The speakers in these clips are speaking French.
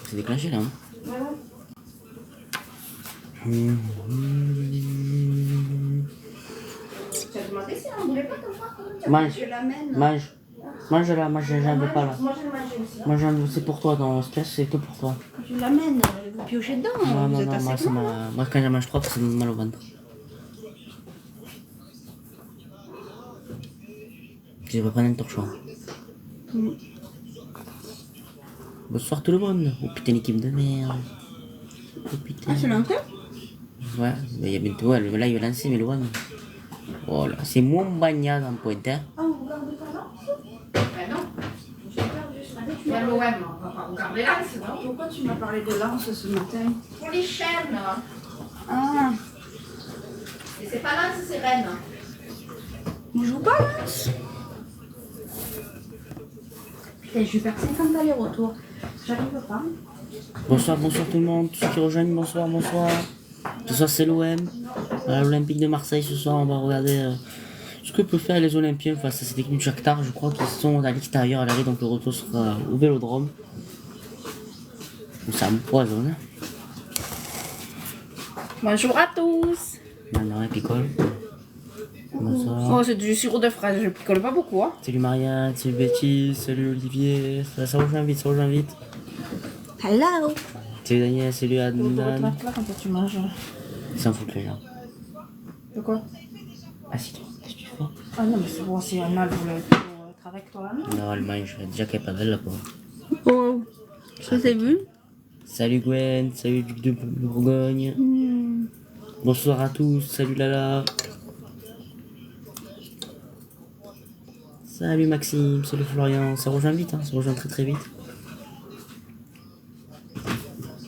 C'est déclenché là. Hein. Tu as demandé si on voulait pas ton frère quand même. Mange. Je l'amène. Mange. Mange-la, moi j'en veux pas là. Moi je le mange aussi. Moi j'en veux, c'est pour toi dans ce cas, c'est que pour toi. Je l'amène, vous piochez dedans. Non, Vous non, êtes non, assez moi, grand. moi quand j'en mange trop, ça me met mal au ventre. Je vais prendre un torchon. Bonsoir tout le monde. Oh putain, équipe de merde. Oh putain. Ah, c'est lancé? Ouais, mais il y a bientôt, ouais, le live est lancé, mais loin. Oh là, c'est mon bagnat en pointe, hein. Ah, vous regardez pas là? Ben non. J'ai perdu ce matin. Il y a l'OM, on va pas regarder là, sinon. Pourquoi tu m'as parlé de Lens ce matin? Pour les chaînes. Ah. Et c'est pas Lens, c'est Rennes. On joue pas Lens? Putain, je vais faire 50 allers-retours. J'arrive pas. Bonsoir, bonsoir tout le monde. Tous ceux qui rejoignent, bonsoir, bonsoir. Ce soir, c'est l'OM. L'Olympique de Marseille, ce soir, on va regarder ce que peuvent faire les Olympiens face à cette équipe du Shakhtar. Je crois qu'ils sont à l'extérieur à l'arrêt, donc le retour sera au Vélodrome. Ça me poisonne. Bonjour à tous. Non, elle picole. Bonsoir. Oh, c'est du sirop de fraise, je picole pas beaucoup. Hein. Salut Marianne, salut Betty, salut Olivier. Ça rejoint vite, ça rejoint vite. Hello. Salut Daniel, salut Là, Adnan. quand tu manges. Ils s'en foutent les gens. De quoi? Assieds-toi, qu'est-ce que tu fais? Ah non, mais c'est bon, si Anna voulait être avec toi. Hein. Non, elle mange, déjà qu'elle est pas belle là, quoi. Oh, je t'ai vu. Salut Gwen, salut Duc de Bourgogne. Bonsoir à tous, salut Lala. Salut Maxime, salut Florian, ça rejoint vite, hein, ça rejoint très très vite.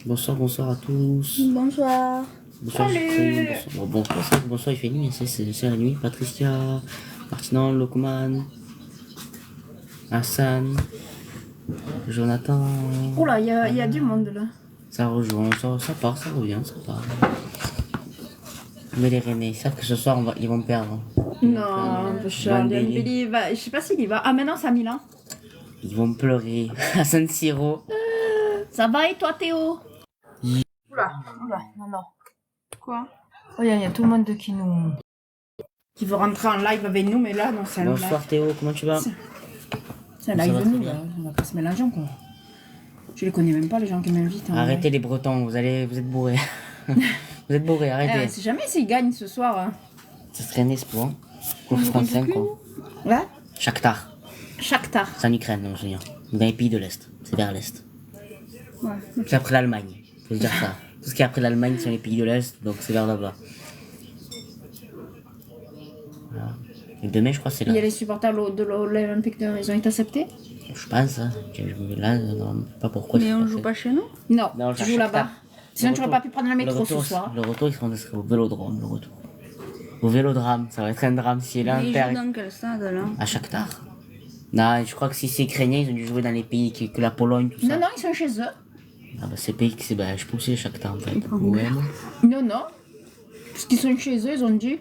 Bonsoir, bonsoir à tous. Bonsoir. Bonsoir, Salut. bonsoir, il fait nuit, c'est la nuit. Patricia, Martinan, Lokman, Hassan, Jonathan. Oula, il y a du monde là. Ça rejoint, ça part, ça revient, ça part. Mais les Rennais, ils savent que ce soir ils vont perdre. Non, Dembélé, je sais pas s'il y va. Ah, maintenant c'est à Milan. Ils vont pleurer à San Siro. Ça va et toi, Théo? Oula, non. Quoi? Oh, il y a tout le monde qui veut rentrer en live avec nous, mais là, non, c'est un live. Bonsoir Théo, comment tu vas? C'est un live de nous, là. On va pas se mélanger, quoi. Je les connais même pas, les gens qui m'invitent. Arrêtez les Bretons, vous êtes bourrés. Vous êtes bourrés, arrêtez. C'est jamais s'ils gagnent ce soir. Hein. Ça serait un espoir. Pour 35 quoi. Ouais. Shakhtar. Shakhtar. C'est en Ukraine, non, je veux dire. Dans les pays de l'Est. C'est vers l'Est. Ouais. C'est après l'Allemagne. Faut se dire ça. Tout ce qui est après l'Allemagne, c'est les pays de l'Est, donc c'est vers là-bas. Voilà. Et demain, je crois que c'est là. Il y a les supporters de l'Olympique, ils ont été acceptés? Je pense, hein. Là, non, pas pourquoi. Mais on joue pas chez nous? Non, Non, tu joues là-bas. Sinon, tu n'aurais pas pu prendre le métro ce soir. Le retour, ils seront au Vélodrome, le retour. Au Vélodrame, ça va être un drame si là, Ils jouent dans quel stade, là? à Shakhtar. Non, je crois que si c'est ukrainien, ils ont dû jouer dans les pays que la Pologne, tout ça. Non, ils sont chez eux. Ah bah c'est pays que c'est, bah je pense que c'est Shakhtar en fait. Ouais, Non. Parce qu'ils sont chez eux, ils ont dit.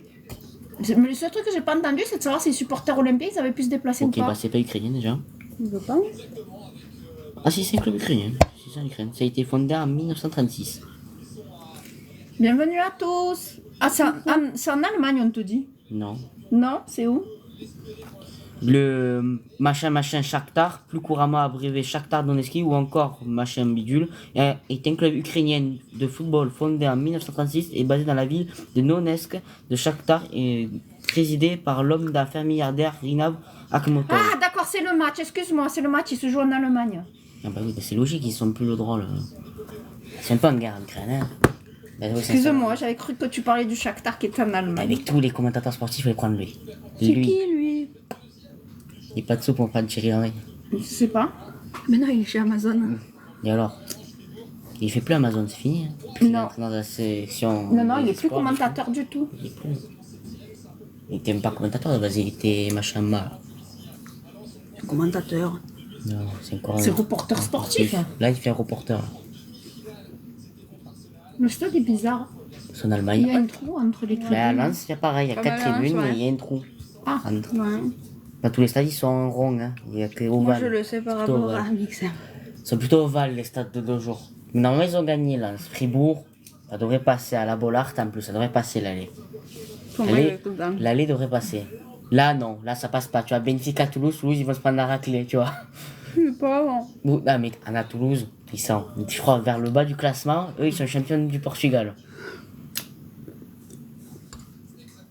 Mais le seul truc que j'ai pas entendu, c'est de savoir si les supporters olympiques ils avaient pu se déplacer ok, ou pas. bah c'est pas ukrainien déjà. Je pense. Ah si, c'est un club ukrainien. Si, c'est en Ukraine. Ça a été fondé en 1936. Bienvenue à tous. Ah, c'est en Allemagne, on te dit. Non. Non, c'est où? Le machin Shakhtar, plus couramment abrévé Shakhtar Donetsk ou encore machin bidule, est un club ukrainien de football fondé en 1936 et basé dans la ville de Donetsk de Shakhtar et présidé par l'homme d'affaires milliardaire Rinav Akhmetov. Ah, d'accord, c'est le match. Excuse-moi, c'est le match. Il se joue en Allemagne. Ah bah oui, bah c'est logique, ils sont plus le droit là. C'est un peu en guerre en Ukraine, hein. Bah oui, Excuse-moi, j'avais cru que tu parlais du Shakhtar qui était en Allemagne. Avec tous les commentateurs sportifs, il fallait prendre lui. C'est qui, lui? Il n'y a pas de soupe pour prendre Thierry Henry. Je sais pas. Mais non, il est chez Amazon. Et alors? Il fait plus Amazon, c'est fini. Hein. Non. Dans la sélection. Non, il est plus commentateur du tout. Il est plus. Il était même pas commentateur, vas-y, il était machin mal. Commentateur. Non, c'est encore. C'est reporter sportif. Là, il fait un reporter. Le stade est bizarre. C'est en Allemagne. Il y a un trou entre les tribunes. Mais à Lens, c'est pareil, il y a 4 tribunes et il y a un trou. Ah, entre. ouais. Pas tous les stades, ils sont ronds. Hein. Il y a que Moi, ovale. je le sais par Plutôt rapport ovale. à Mixer. sont plutôt ovales les stades de nos jours. Mais normalement, ils ont gagné Lens. Fribourg, ça devrait passer à la Bollard en plus, ça devrait passer l'aller. Pour moi, il est tout dedans. L'aller devrait passer. Là, non, là, ça passe pas. Tu as Benfica, Toulouse, Toulouse, ils vont se prendre la raclée, tu vois. C'est pas bon. Non, mais à Toulouse, ils sont, je crois, vers le bas du classement. Eux, ils sont champions du Portugal.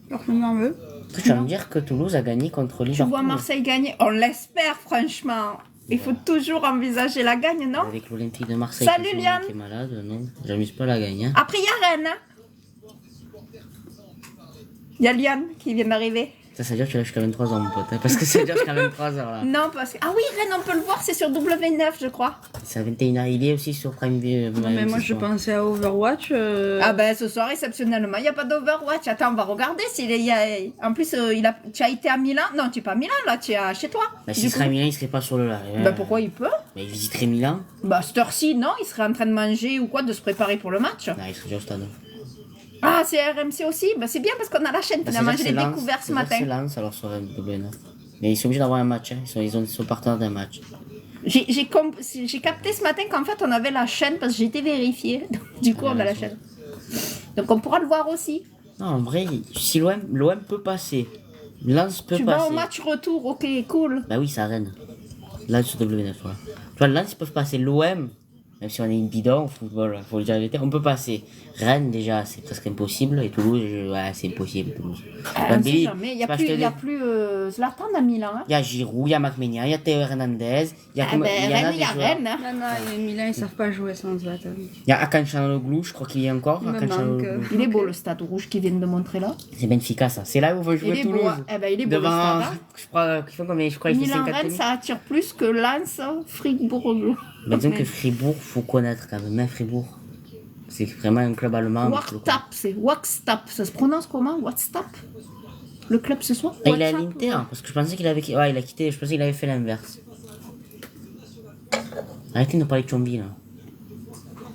Personne n'en veut. Tu vas me dire que Toulouse a gagné contre Tu Liverpool. vois Marseille gagner? On l'espère, franchement. Il faut toujours envisager la gagne, non? Avec l'Olympique de Marseille Salut, qui Liane. est malade, non. J'amuse pas la gagne. Hein. Après, il y a Rennes. Hein. Il y a Liane qui vient d'arriver. Ça veut dire que tu l'as jusqu'à 23h, mon pote. Hein, parce que ça veut dire jusqu'à 23h là. Non, parce que... Ah oui, Rennes, on peut le voir, c'est sur W9, je crois. C'est à 21h. Il est aussi sur Prime Video. Mais moi, je pensais à Overwatch. Ah ben, ce soir, exceptionnellement, il n'y a pas d'Overwatch. Attends, on va regarder s'il y a... En plus, tu as été à Milan. Non, tu n'es pas à Milan, là, tu es chez toi. Bah, s'il serait à Milan, il serait pas sur le live. Bah, pourquoi il peut? Bah, il visiterait Milan. Bah, cette heure-ci, non, il serait en train de manger ou quoi, de se préparer pour le match. Non, il serait déjà au stade. Ah, c'est RMC aussi? Bah, c'est bien parce qu'on a la chaîne, Bah, finalement, c'est-à-dire je l'ai que c'est Lens. découvert ce C'est-à-dire que matin. C'est Lens, alors sur W9. Mais ils sont obligés d'avoir un match. Hein. Ils sont partenaires d'un match. J'ai capté ce matin qu'en fait, on avait la chaîne parce que j'ai été vérifiée. Du coup, on a la chaîne. Donc, on pourra le voir aussi. Non, en vrai, si l'OM peut passer, Lens peut Tu passer. vas au match retour, ok, cool. Bah oui, ça Rennes. Là, sur W9, voilà. Tu vois, Lens, ils peuvent passer. L'OM, même si on est une bidon au football, faut le dire la vérité, on peut passer. Rennes, déjà, c'est presque impossible. Et Toulouse, ouais, c'est impossible, Toulouse. On sait jamais. Il n'y a plus Zlatan à Milan. Hein. Il y a Giroud, il y a McMenia, il y a Théo Hernandez, il y a Ah ben, Rennes, il y a des joueurs. Rennes. Hein. Non, non, Milan, ils savent pas jouer sans Zlatan. Il y a Akan Çalhanoğlu, je crois qu'il y est encore. Il me Hakan manque. Çalhanoğlu. Il est beau le stade rouge qu'ils viennent de montrer là. C'est Benfica, ça. C'est là où va Il jouer est beau. Toulouse. Eh ben, il est beau le Devant, stade. Hein. je crois qu'il faut combien? Je crois qu'il fait Milan 50 Rennes, 000. ça attire plus que Lens, Fribourg. Mais disons que Fribourg, faut connaître quand même, hein, Fribourg. C'est vraiment un club allemand. Wakstap, c'est Wakstap. Ça se prononce comment? Wakstap? Le club ce soir? Ah, il est à WhatsApp, l'Inter, ouais. parce que je pensais qu'il avait ouais, il a quitté, je pensais qu'il avait fait l'inverse. Arrêtez de nous parler de Chombi là.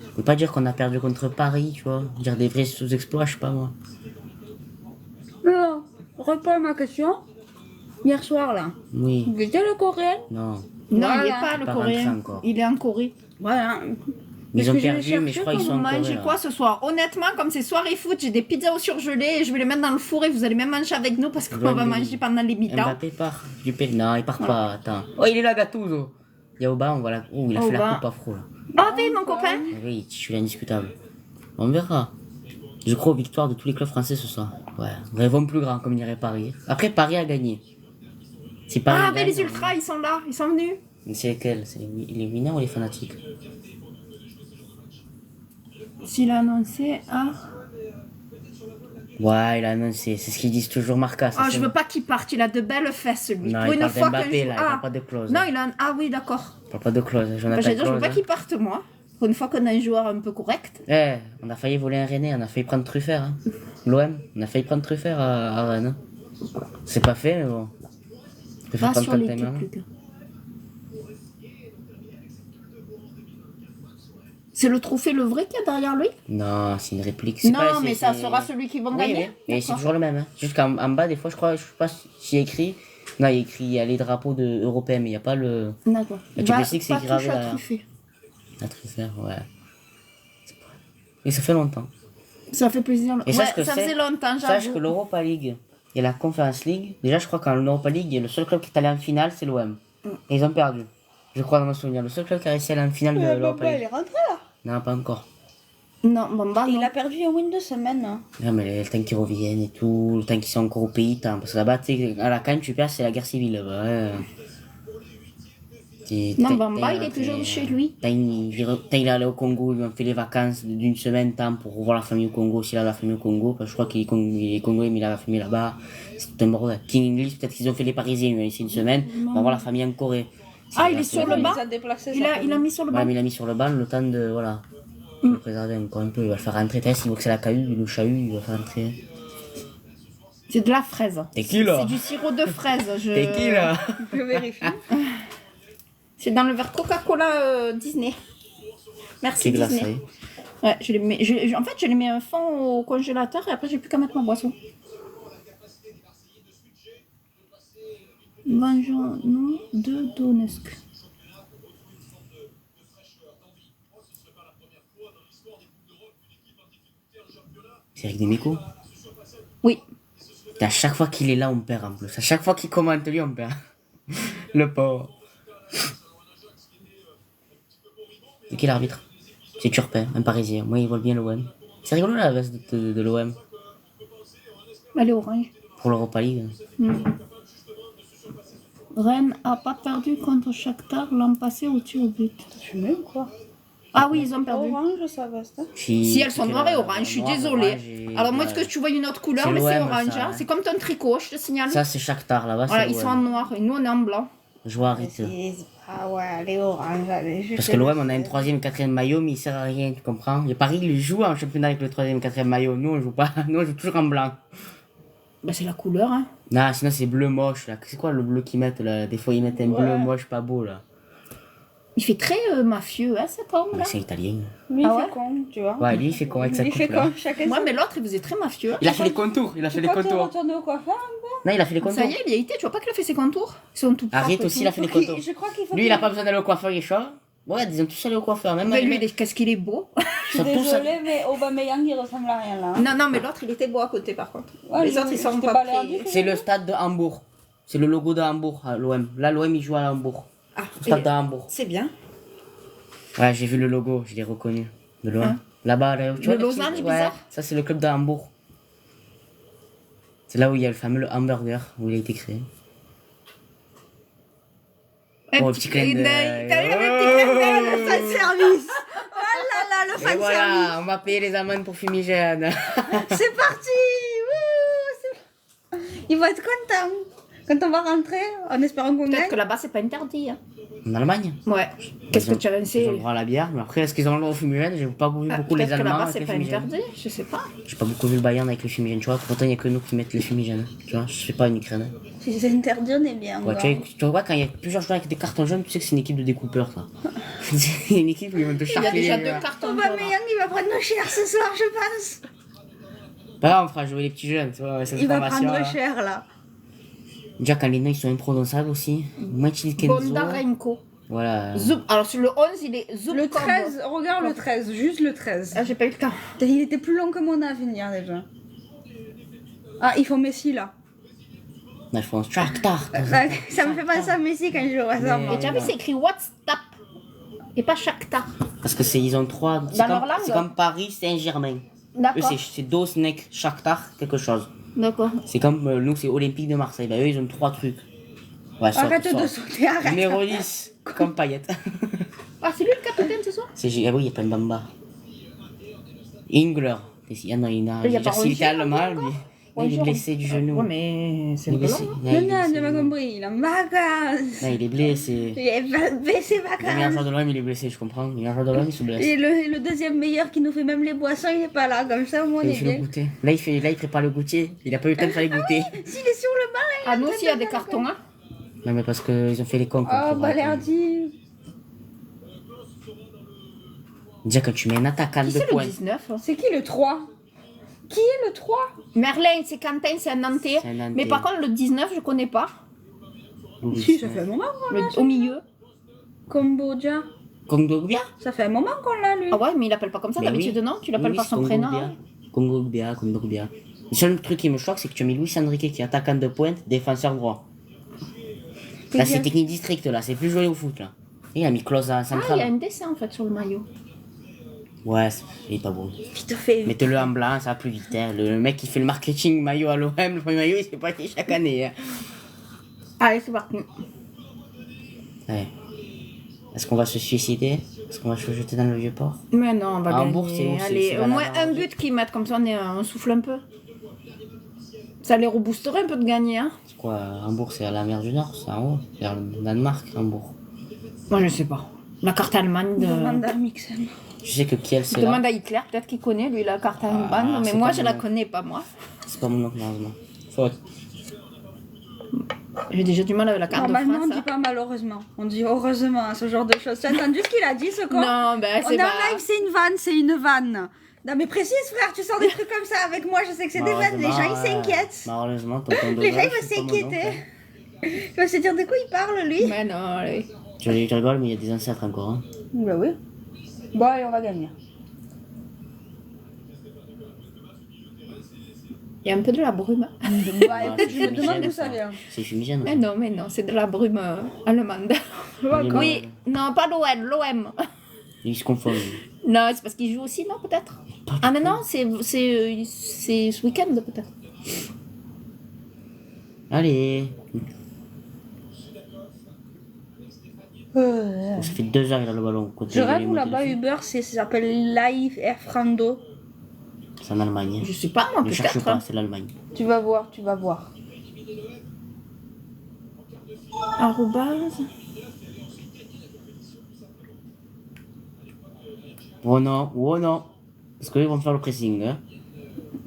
Vous pouvez pas dire qu'on a perdu contre Paris, tu vois. Dire des vrais sous-exploits, je sais pas moi. Non, réponds à ma question. Hier soir, là. Oui, Vous étiez le Coréen? non. Non, il Voilà. n'est pas le Pas Coréen. rentré encore. Il est en Corée. Voilà. Mais ils Parce ont que je l'ai perdu, mais je cherché crois qu'ils sont Vous en Corée. mangez là. quoi ce soir? Honnêtement, comme c'est soirée foot, j'ai des pizzas au surgelé et je vais les mettre dans le four et vous allez même manger avec nous parce qu'on va Mbappé. manger pendant les mi-temps. Mbappé part. Non, il part pas, attends. Oh, il est là, Gattuso. Yaoba, on voit la... Oh, il a fait la Aubin. coupe afro là. Oh oui, mon copain. Ah oui, je suis indiscutable. On verra. Je crois aux victoires de tous les clubs français ce soir. Ouais, rêvons plus grand, comme dirait Paris. Après, Paris a gagné. C'est Paris. Ah, mais gagne, les ultras, ils sont là, ils sont venus. Mais c'est lesquels? C'est les winners ou les fanatiques? S'il a annoncé, ah. Ouais, il a annoncé. C'est ce qu'ils disent toujours, Marca. ça, Ah, c'est- je veux pas qu'il parte, il a de belles fesses lui. Non, Pour il une parle fois d'Mbappé, qu'un là, il jour- parle pas de clause. Non, il a un... Ah oui, d'accord. Il parle pas de clause. Jonathan Bah, j'allais dire, je veux Clause, pas qu'il parte, moi. Pour une fois qu'on a un joueur un peu correct. Eh, on a failli voler un Rennais, on a failli prendre Truffert. Hein. L'OM, on a failli prendre Truffert à Rennes. Hein. C'est pas fait, mais bon. Je préfère Va prendre sur Quentin l'équipe, Merlin. Lucas. C'est le trophée le vrai qu'il y a derrière lui? Non, c'est une réplique. C'est Non, pas- mais c'est- ça c'est- sera celui qui va Oui, gagner. oui, mais c'est D'accord. toujours le même. Hein. Jusqu'en en bas, des fois, je crois, je sais pas s'il y a écrit. Non, il y a écrit, il y a les drapeaux européens, mais il n'y a pas le. D'accord. Et tu Va sais que c'est pas gravé toucher à derrière. Truffet. La Truffert, ouais. Et ça fait longtemps. Ça fait plaisir. Et Ouais, sache que ça c'est- faisait longtemps, Sache j'avoue. que l'Europa League et la Conference League, déjà, je crois qu'en Europa League, le seul club qui est allé en finale, c'est l'OM. Et ils ont perdu. Je crois dans mon souvenir. Le seul club qui a réussi à aller en finale de l'Europa League. est rentré là. Non, pas encore. Non, bon, bah, non. Il a perdu un win de semaine. Hein. Non, mais le temps qu'ils reviennent et tout, le temps qu'ils sont encore au pays, tant. Parce que là-bas, tu sais, à la Cannes, tu perds, c'est la guerre civile. Là-bas, ouais. Non, Bamba, il est toujours chez lui. Il est allé au Congo, ils ont fait les vacances d'une semaine, temps pour voir la famille au Congo, s'il a la famille au Congo. Parce que je crois qu'il est Congolais, mais il a la famille là-bas. C'est tout un bordel. King English, peut-être qu'ils ont fait les Parisiens, mais ici une semaine, on va voir la famille en Corée. Ah, il est sur le Il banc. les a déplacés. Il a mis sur le Ouais, banc. mais il a mis sur le banc le temps de. Voilà. Le préserver encore un peu, il va le faire rentrer. S'il voit que c'est la CAU, le chahut, il va le faire rentrer. C'est de la fraise. T'es qui là? C'est du sirop de fraise. T'es qui là? Je vérifie. C'est dans le verre Coca-Cola Disney. Merci C'est Disney. glacé. Ouais, en fait, je les mets un fond au congélateur et après, j'ai plus qu'à mettre ma boisson. Bonjour, nous de Donetsk. C'est Eric Demico. Oui. Et à chaque fois qu'il est là, on perd en plus. À chaque fois qu'il commente, lui, on perd. Le pauvre. C'est qui l'arbitre? C'est Turpin, un parisien. Moi, il vole bien l'OM. C'est rigolo la veste de l'OM. Elle est orange. Pour l'Europa League. Rennes a pas perdu contre Shakhtar l'an passé au tir au but. Tu mets ou quoi? Ah oui, ils ont perdu. Orange, ça veste. Si elles sont noires et oranges, je suis désolée. Alors moi, est-ce que tu vois une autre couleur, C'est mais c'est l'OM, orange. ça, hein. hein. C'est comme ton tricot, je te signale. Ça, c'est Shakhtar là-bas. Voilà, c'est ils sont en l'OM. noir et nous, on est en blanc. Je vois arrête. Ah ouais, elle est orange. Parce que l'OM, on a un 3e, 4e maillot, mais il sert à rien, tu comprends? Et Paris, il joue en championnat avec le 3e, 4e maillot. Nous, on joue pas. Nous, on joue toujours en blanc. Bah, c'est la couleur, hein. Non, sinon, c'est bleu moche là. C'est quoi le bleu qu'ils mettent là? Des fois, ils mettent un bleu moche pas beau là. Il fait très mafieux, hein, cet homme Mais là. c'est italien. Lui, il Ah ouais fait con, tu vois. Ouais, lui, il fait quoi avec sa Il coupe fait là? con, chacun Ouais, son- mais l'autre, il faisait très mafieux. Il a fait les contours. Il a fait les Pourquoi tu contours. retournes au coiffeur? Non, il a fait les contours. Ça y est, il y a été, tu vois pas qu'il a fait ses contours? Ils sont tout propres. Arrête et aussi, tout. il a fait les Faut qu'il- contours. Je crois qu'il faut Lui, il qu'il- a pas besoin d'aller au coiffeur, il est chaud. Ouais, ils ont tous allé au coiffeur. Même Mais lui, lui, qu'est-ce qu'il est beau. Je suis désolée, mais Aubameyang, il ressemble à rien là. Non, non, mais l'autre, il était beau à côté par contre. Ouais, Les autres, ils sont c'était pas pas pris. l'air du tout. C'est le stade de Hambourg. C'est le logo de Hambourg, l'OM. Là, l'OM, il joue à Hambourg. Ah, Le stade de Hambourg. c'est bien. Ouais, j'ai vu le logo, je l'ai reconnu. De loin. Hein? Là-bas, là, tu Le vois, losange ouais, bizarre? ça, c'est le club de Hambourg. C'est là où il y a le fameux hamburger, où il a été créé. Un Oh, petit petit clin clin d'œil. d'œil. T'as vu le petit clin d'œil, le fan service. Oh là là, le Et fan service. voilà, on m'a payé les amendes pour fumigène. C'est parti. Wouh, Ils vont être contents quand on va rentrer, en espérant qu'on Peut-être gagne. que là-bas, c'est pas interdit. Hein. En Allemagne. Ouais. Qu'est-ce que Ils ont- tu as Ils ont pensé? le droit à la bière, mais après, est-ce qu'ils ont le droit au fumigène? J'ai pas vu beaucoup les Peut-être que Allemands là-bas, avec c'est les pas fumigènes. interdit, je sais pas. J'ai pas beaucoup vu le Bayern avec les fumigènes, tu vois. Pourtant, il y a que nous qui mettent les fumigènes. Tu vois, je sais pas en Ukraine. Si c'est interdit, on est bien. Ouais, tu vois, quand il y a plusieurs joueurs avec des cartons jaunes, tu sais que c'est une équipe de découpeurs, ça. C'est une équipe où ils vont te Il y a charcuter. déjà 2 cartons jaunes. Aubameyang, il va prendre cher ce soir, je pense. Pas grave, on fera jouer les petits jeunes, tu vois. Cette Il va formation, prendre là. cher là. Déjà, quand les noms ils sont imprononçables aussi. Mathilde Kenzo. Bondarenko. Voilà. Zub. Alors sur le 11, il est Zub. Le 13, regarde le 13, juste le 13. Ah, j'ai pas eu le temps. Il était plus long que mon avenir déjà. Ah, il faut Messi là. Là, je pense Shakhtar. Ça me fait penser à Messi quand je vois ça. Mais- moi. Et tu as vu, c'est écrit WhatsApp. Et pas Shakhtar. Parce que ils ont trois. Dans leur langue. C'est comme Paris, Saint-Germain. Eux, D'accord. c'est Dosnek, Shakhtar, quelque chose. D'accord. C'est comme nous, c'est Olympique de Marseille. Bah, eux, ils ont 3 trucs. Ouais, Arrête de sauter, arrête. Numéro 10, comme Payet. Ah, c'est lui le capitaine ce soir? Ah oui, il y a pas Mbamba. Ingler. Ah non, il a. Il y a pas S'il était Rongier, allemand, lui. Il est blessé du genou. Ouais, mais c'est Il est le blessé. ballon. Ouais, Non, il est non, blessé. j'ai pas compris. Il est en vacances. Non, il est blessé. Il est baissé Le meilleur vacances. joueur de l'OM, il est blessé, je comprends. Le meilleur joueur de l'OM, il se blesse. Et le deuxième meilleur qui nous fait même les boissons, il est pas là. Comme ça, au moins, on Il est fait le bien. goûter. Là, il prépare le goûter. Il a pas eu le temps de faire les goûter. S'il est sur le banc, là, Ah, nous aussi, il y a des cartons, hein. Non, mais parce qu'ils ont fait les cons. oh, Balerdi. Déjà, quand tu mets un attaquant Qui de c'est le pointe. 19? C'est qui le 3? Qui est le 3? Merlin, c'est Quentin, c'est un Nantais. C'est un Nantais. Mais par contre, le 19, je connais pas. Si, ça fait un moment qu'on l'a. Au milieu. Cambodja. Kongogbia. Ça fait un moment qu'on l'a, lui. Ah ouais, mais il l'appelle pas comme ça Mais d'habitude, oui. non? Tu l'appelles Oui, par c'est son prénom. Kongogbia. hein. Kongogbia. Le seul truc qui me choque, c'est que tu as mis Luis Enrique qui est attaquant de pointe, défenseur droit. Là, c'est technique district, là. C'est plus joué au foot, là. Et il a mis Klose en Ah, il y a centrale. un dessin en fait sur le maillot. Ouais, il est pas beau. Il te fait. Mettez-le en blanc, ça va plus vite. Hein. Le mec qui fait le marketing maillot à l'OM, le premier maillot, il s'est pas acheté chaque année. Hein. Allez, c'est parti. Ouais. Est-ce qu'on va se suicider? Est-ce qu'on va se jeter dans le vieux port? Mais non, on va À Hambourg, gagner. c'est- Allez, c'est au moins valable. un but qu'ils mettent, comme ça on souffle un peu. Ça les reboosterait un peu de gagner, hein. C'est quoi? Hambourg, c'est à la mer du Nord, c'est en haut. C'est le Danemark, Hambourg. Moi, je sais pas. La carte allemande. Demande à Mixen. Je sais que Kiel, c'est Demande là. à Hitler, peut-être qu'il connaît, lui, la carte allemande. Mais c'est moi, pas je la mon- connais pas, moi. C'est pas mon oncle, malheureusement. Faute. J'ai déjà du mal avec la carte de Normalement, France. on dit pas malheureusement. On dit heureusement à ce genre de choses. Tu as entendu ce qu'il a dit, ce con? Non, ben On c'est est en pas. live, c'est une vanne, c'est une vanne. Non mais précise frère, tu sors des trucs comme ça avec moi, je sais que c'est des vannes, les gens ils s'inquiètent. Malheureusement, tonton Les gens Dodo, ils vont c'est pas mon s'inquiéter. oncle. Il va se dire de quoi il parle lui. Mais non, allez. Tu rigoles, mais il y a des ancêtres encore. Hein. Bah oui. Bon allez, on va gagner. Il y a un peu de la brume. Bah, écoute, je me demande d'où ça vient. C'est fumigène. Mais non, c'est de la brume allemande. Oui, non, pas l'OM, l'OM. Ils se confondent. Non, c'est parce qu'il joue aussi, non, peut-être. Ah, mais non, c'est ce week-end, peut-être. Allez. Ça fait 2 heures qu'il a le ballon. Je rêve où là-bas Uber, ça s'appelle Live Air Frando. C'est en Allemagne. Je sais pas, moi, Ne cherche peut-être. pas, c'est l'Allemagne. Tu vas voir, tu vas voir. Arrobase. Oh non. Parce qu'ils vont faire le pressing. Hein.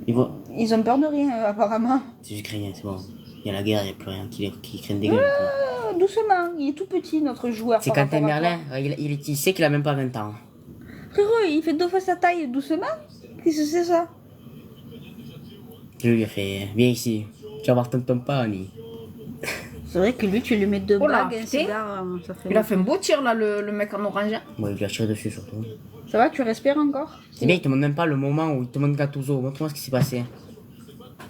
Ils ont peur de rien, apparemment. C'est ukrainien, c'est bon. Il y a la guerre, il n'y a plus rien qui craignent des gueules. Doucement, il est tout petit, notre joueur. C'est par Quentin rapport à Merlin. toi. Il sait qu'il a même pas 20 ans. Frérot, il fait 2 fois sa taille, doucement. Qu'est-ce que c'est ça? Je lui ai fait, viens ici. Tu vas voir tonton Pani. C'est vrai que lui, tu lui mets 2 Oh là, bagues, un putain. cigare, ça fait... Il a fait un beau tir, là, le mec en orange. Bon, il lui a tiré dessus surtout. Ça va, tu respires encore? C'est bien, il te montre même pas le moment où il te montre Gattuso. Montre-moi ce qui s'est passé.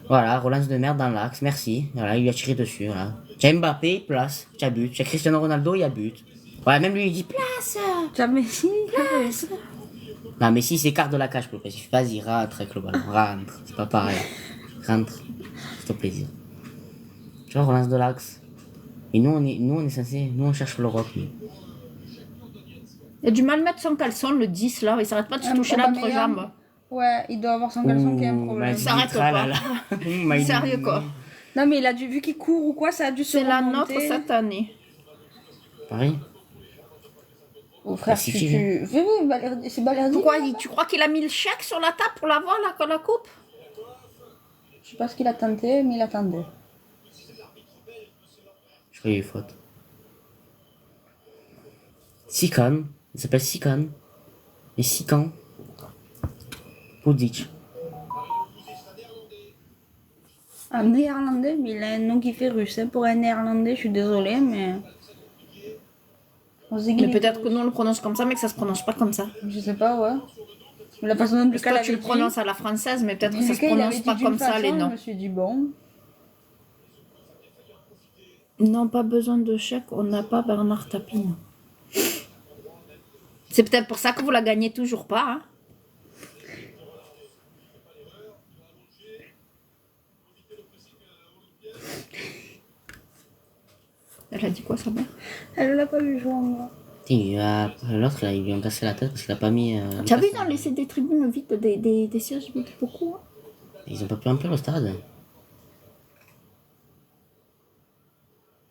Voilà, relance de merde dans l'axe, merci. Voilà, il lui a tiré dessus, voilà. T'as Mbappé, place, t'as but. T'as Cristiano Ronaldo, il y a but. Ouais, même lui, il dit place. Jamais si. Place. Non, mais si s'écarte de la cage, pour le plaisir. Vas-y, rentre avec le ballon. Rentre, c'est pas pareil. Rentre, c'est ton plaisir. Tu vois, relance de l'axe. Et nous, on est censé. Nous, on cherche l'Europe. Il a du mal à mettre son caleçon, le 10, là. Il s'arrête pas de se toucher l'entrejambe. Ouais, il doit avoir son caleçon qui a un problème. Ça s'arrête pas. Sérieux, quoi. Non, mais il a vu qu'il court ou quoi, ça a dû se C'est la remonter. nôtre cette année. Pareil. Oh frère, Si, tu... si, Oui, c'est Balerdi. Pourquoi tu crois qu'il a mis le chèque sur la table pour l'avoir, la coupe? Je sais pas ce qu'il a tenté, mais il attendait. Je crois qu'il y a eu faute. Sikan. Il s'appelle Sikan. Et Sikan. Pudic. Un néerlandais, mais il a un nom qui fait russe. Hein. Pour un néerlandais, je suis désolée, mais... Mais peut-être que nous on le prononce comme ça, mais que ça se prononce pas comme ça. Je sais pas, ouais. Mais la façon dont Parce que toi, tu le prononces à la française, mais peut-être que ça se prononce pas comme ça, les noms. Je me suis dit, bon... Non, pas besoin de chèque, on n'a pas Bernard Tapie. C'est peut-être pour ça que vous la gagnez toujours pas. Hein. Elle a dit quoi, sa mère? Elle l'a pas vu jouer encore. L'autre, là, ils lui ont cassé la tête parce qu'il a pas mis. Tu as vu dans les des tribunes vides, des sièges vides beaucoup? Hein. Ils ont pas pu remplir le stade.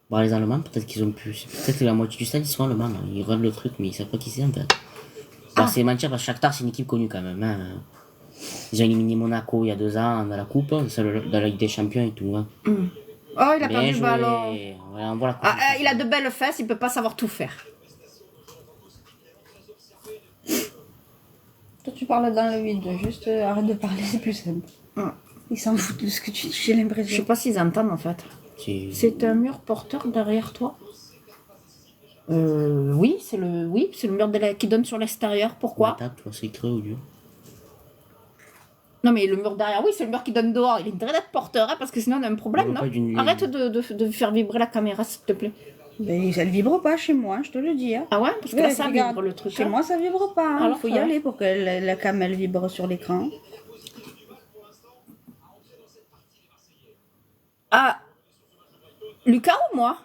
Bon, les Allemands, peut-être qu'ils ont pu. Peut-être que la moitié du stade, ils sont allemands. Là. Ils regardent le truc, mais ils savent pas qui c'est en fait. Bon, c'est mentir parce que Shakhtar, c'est une équipe connue quand même. Hein. Ils ont éliminé Monaco il y a 2 ans dans la Coupe, dans la Ligue des Champions et tout. Hein. Oh, il a perdu le ballon. Ouais, on voit la coupe, Il a de belles fesses, il peut pas savoir tout faire. Toi, tu parles dans le vide. Juste arrête de parler, c'est plus simple. Ils s'en foutent de ce que tu dis, j'ai Je l'impression. sais pas s'ils entendent en fait. C'est un mur porteur derrière toi. Oui, c'est le mur qui donne sur l'extérieur. Pourquoi? C'est creux au lieu. Non mais le mur derrière, oui, c'est le mur qui donne dehors. Il est intérêt d'être porteur, hein, parce que sinon on a un problème, non? Arrête de faire vibrer la caméra, s'il te plaît. Mais ça ne vibre pas chez moi, je te le dis. Hein. Ah ouais? Parce que là, ça vibre le truc. Chez moi, ça vibre pas. Il Alors, faut y aller pour que la cam elle vibre sur l'écran. Ah, Lucas ou moi?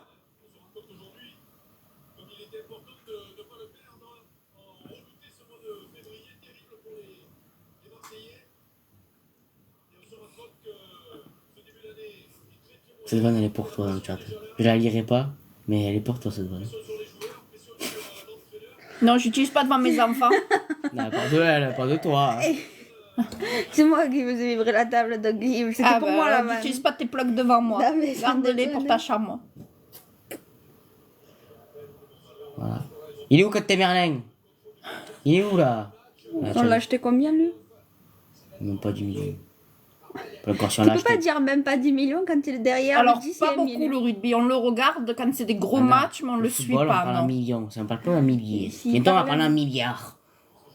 Cette vanne, elle est pour toi dans le chat. Je la lirai pas, mais elle est pour toi cette vanne. Non, j'utilise pas devant mes enfants. Non, pas de elle, pas de toi. C'est moi qui faisais vibrer la table, donc c'était pour moi la vanne. N'utilise pas tes plugs devant moi. Garde-les pour ta chambre. Voilà. Il est où Côte Merlin? Il est où là? On l'a acheté combien lui? Même pas 10 millions. Tu peux pas dire même pas 10 millions quand il est derrière. Alors, le 10, pas beaucoup le rugby. On le regarde quand c'est des gros matchs, mais on le suit football, pas. On parle en millions, ça ne parle pas en milliers. Si, bientôt, on va parler en milliards.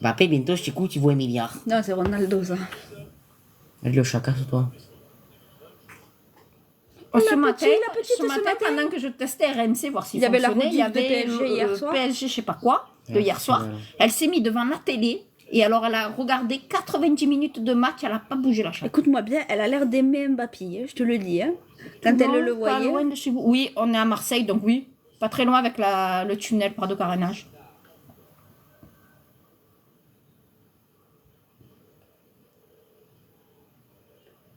Mbappé, bientôt, je t'écoute, tu vois un milliard. Non, c'est Ronaldo ça. Elle le chacun sur toi. Ce matin, pendant que je testais RMC, voir s'il fonctionnait, il y avait le PSG, je sais pas quoi, de hier soir. Elle s'est mise devant la télé. Et alors, elle a regardé 90 minutes de match, elle n'a pas bougé la chatte. Écoute-moi bien, elle a l'air d'aimer Mbappé, je te le dis. Hein. Quand elle le voyait. Pas loin de chez vous. Oui, on est à Marseille, donc oui. Pas très loin avec le tunnel par de carénage.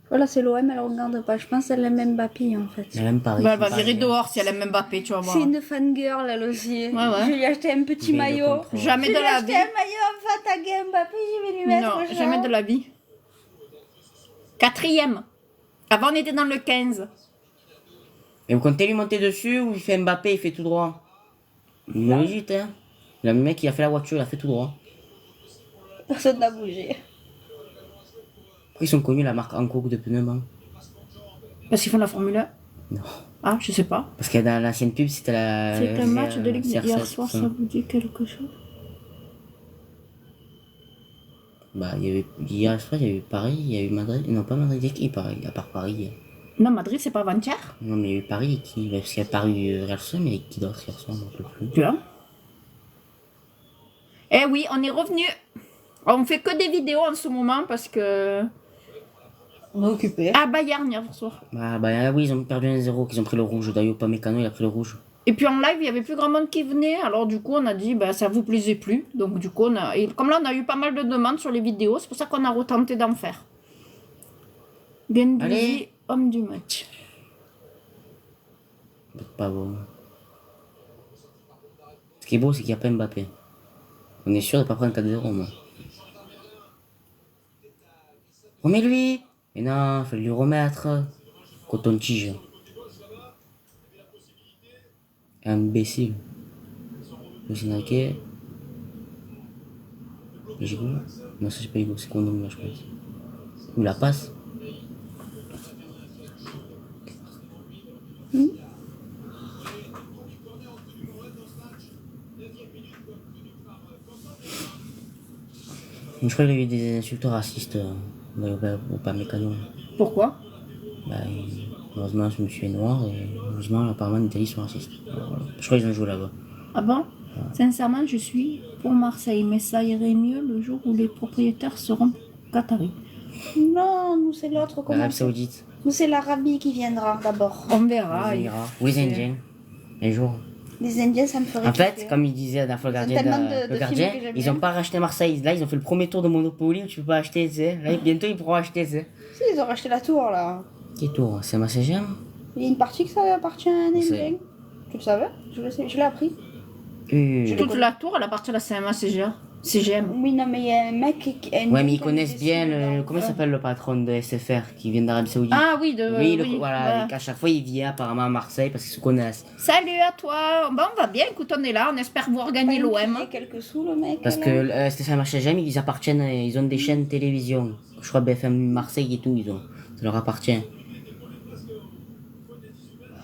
Voilà, c'est l'OM, elle regarde pas. Je pense qu'elle aime Mbappé en fait. Elle aime Paris. Elle va virer dehors si elle aime Mbappé, tu vas voir. C'est une fangirl elle aussi. Ouais. Je lui ai acheté un petit maillot. Jamais de la vie. Je lui ai acheté un maillot enfin tagué Mbappé, je vais lui mettre. Non, jamais de la vie. 4e. Avant, on était dans le 15. Et vous comptez lui monter dessus ou il fait Mbappé, il fait tout droit? Il est logique, hein. Le mec, il a fait la voiture, il a fait tout droit. Personne n'a bougé. Pourquoi ils sont connus la marque Hankook de pneus, hein? Parce qu'ils font la Formule 1? Non. Ah, je sais pas. Parce que dans l'ancienne pub, c'était la. C'est un match de Ligue CR7, hier soir, ça vous dit quelque chose? Bah, il y avait. Hier soir, il y a eu Paris, il y a eu Madrid. Non, pas Madrid, qui Paris, à part Paris. Non, Madrid, c'est pas avant-hier? Non, mais il y a eu Paris qui. Parce qu'il y a Paris Real Sociedad, mais qui d'autre hier soir, on ne peut plus. Tu vois? Eh oui, on est revenu. On fait que des vidéos en ce moment parce que. On est occupé. Ah, Bayern hier soir. Bah, oui, ils ont perdu 1-0, qu'ils ont pris le rouge. D'ailleurs, pas Mécano, il a pris le rouge. Et puis en live, il y avait plus grand monde qui venait. Alors du coup, on a dit, bah, ça vous plaisait plus. Donc du coup, et comme là, on a eu pas mal de demandes sur les vidéos. C'est pour ça qu'on a retenté d'en faire. Gendouzi, homme du match. Pas bon. Ce qui est beau, c'est qu'il n'y a pas Mbappé. On est sûr de ne pas prendre 4-0, moi. Remets-lui! Mais non, il faut lui remettre. Coton-tige. Imbécile. Luis Enrique. Higo. Non, ça c'est pas Higo, c'est Kondom, je pense. Ou la passe. Je crois qu'il y a eu des insultes racistes au Pamecano. Pourquoi? Bah, heureusement, ce monsieur est noir et heureusement, apparemment, les Italiens sont racistes. Voilà. Je crois qu'ils ont joué là-bas. Ah bon? Sincèrement, je suis pour Marseille, mais ça irait mieux le jour où les propriétaires seront qataris. Non, nous c'est l'autre. L'Arabie Saoudite. Nous c'est l'Arabie qui viendra d'abord. On verra. Ou les Indiens. Un jour. Les Indiens, ça me ferait. En fait, comme il disait la dernière fois, le gardien, ils n'ont pas racheté Marseille. Là, ils ont fait le premier tour de Monopoly où tu peux pas acheter, tu sais. Là, bientôt, ils pourront acheter, tu sais. Si, ils ont racheté la tour là. Quel tour? C'est ma CGM? Il y a une partie que ça appartient à un Indien. Tu le savais? Je l'ai appris. Toute la tour, elle appartient à la CMA CGM. Oui, non, mais il y a un mec qui. Ouais, mais ils connaissent bien le. Comment s'appelle le patron de SFR qui vient d'Arabie Saoudite? Ah oui, voilà. À chaque fois, il vient apparemment à Marseille parce qu'ils se connaissent. Salut à toi. Bon, on va bien. Écoute, on est là. On espère voir gagner l'OM. Il a quelques sous, le mec. Parce que SFR CGM, ils appartiennent. Ils ont des chaînes télévision. Je crois BFM Marseille et tout, ça leur appartient.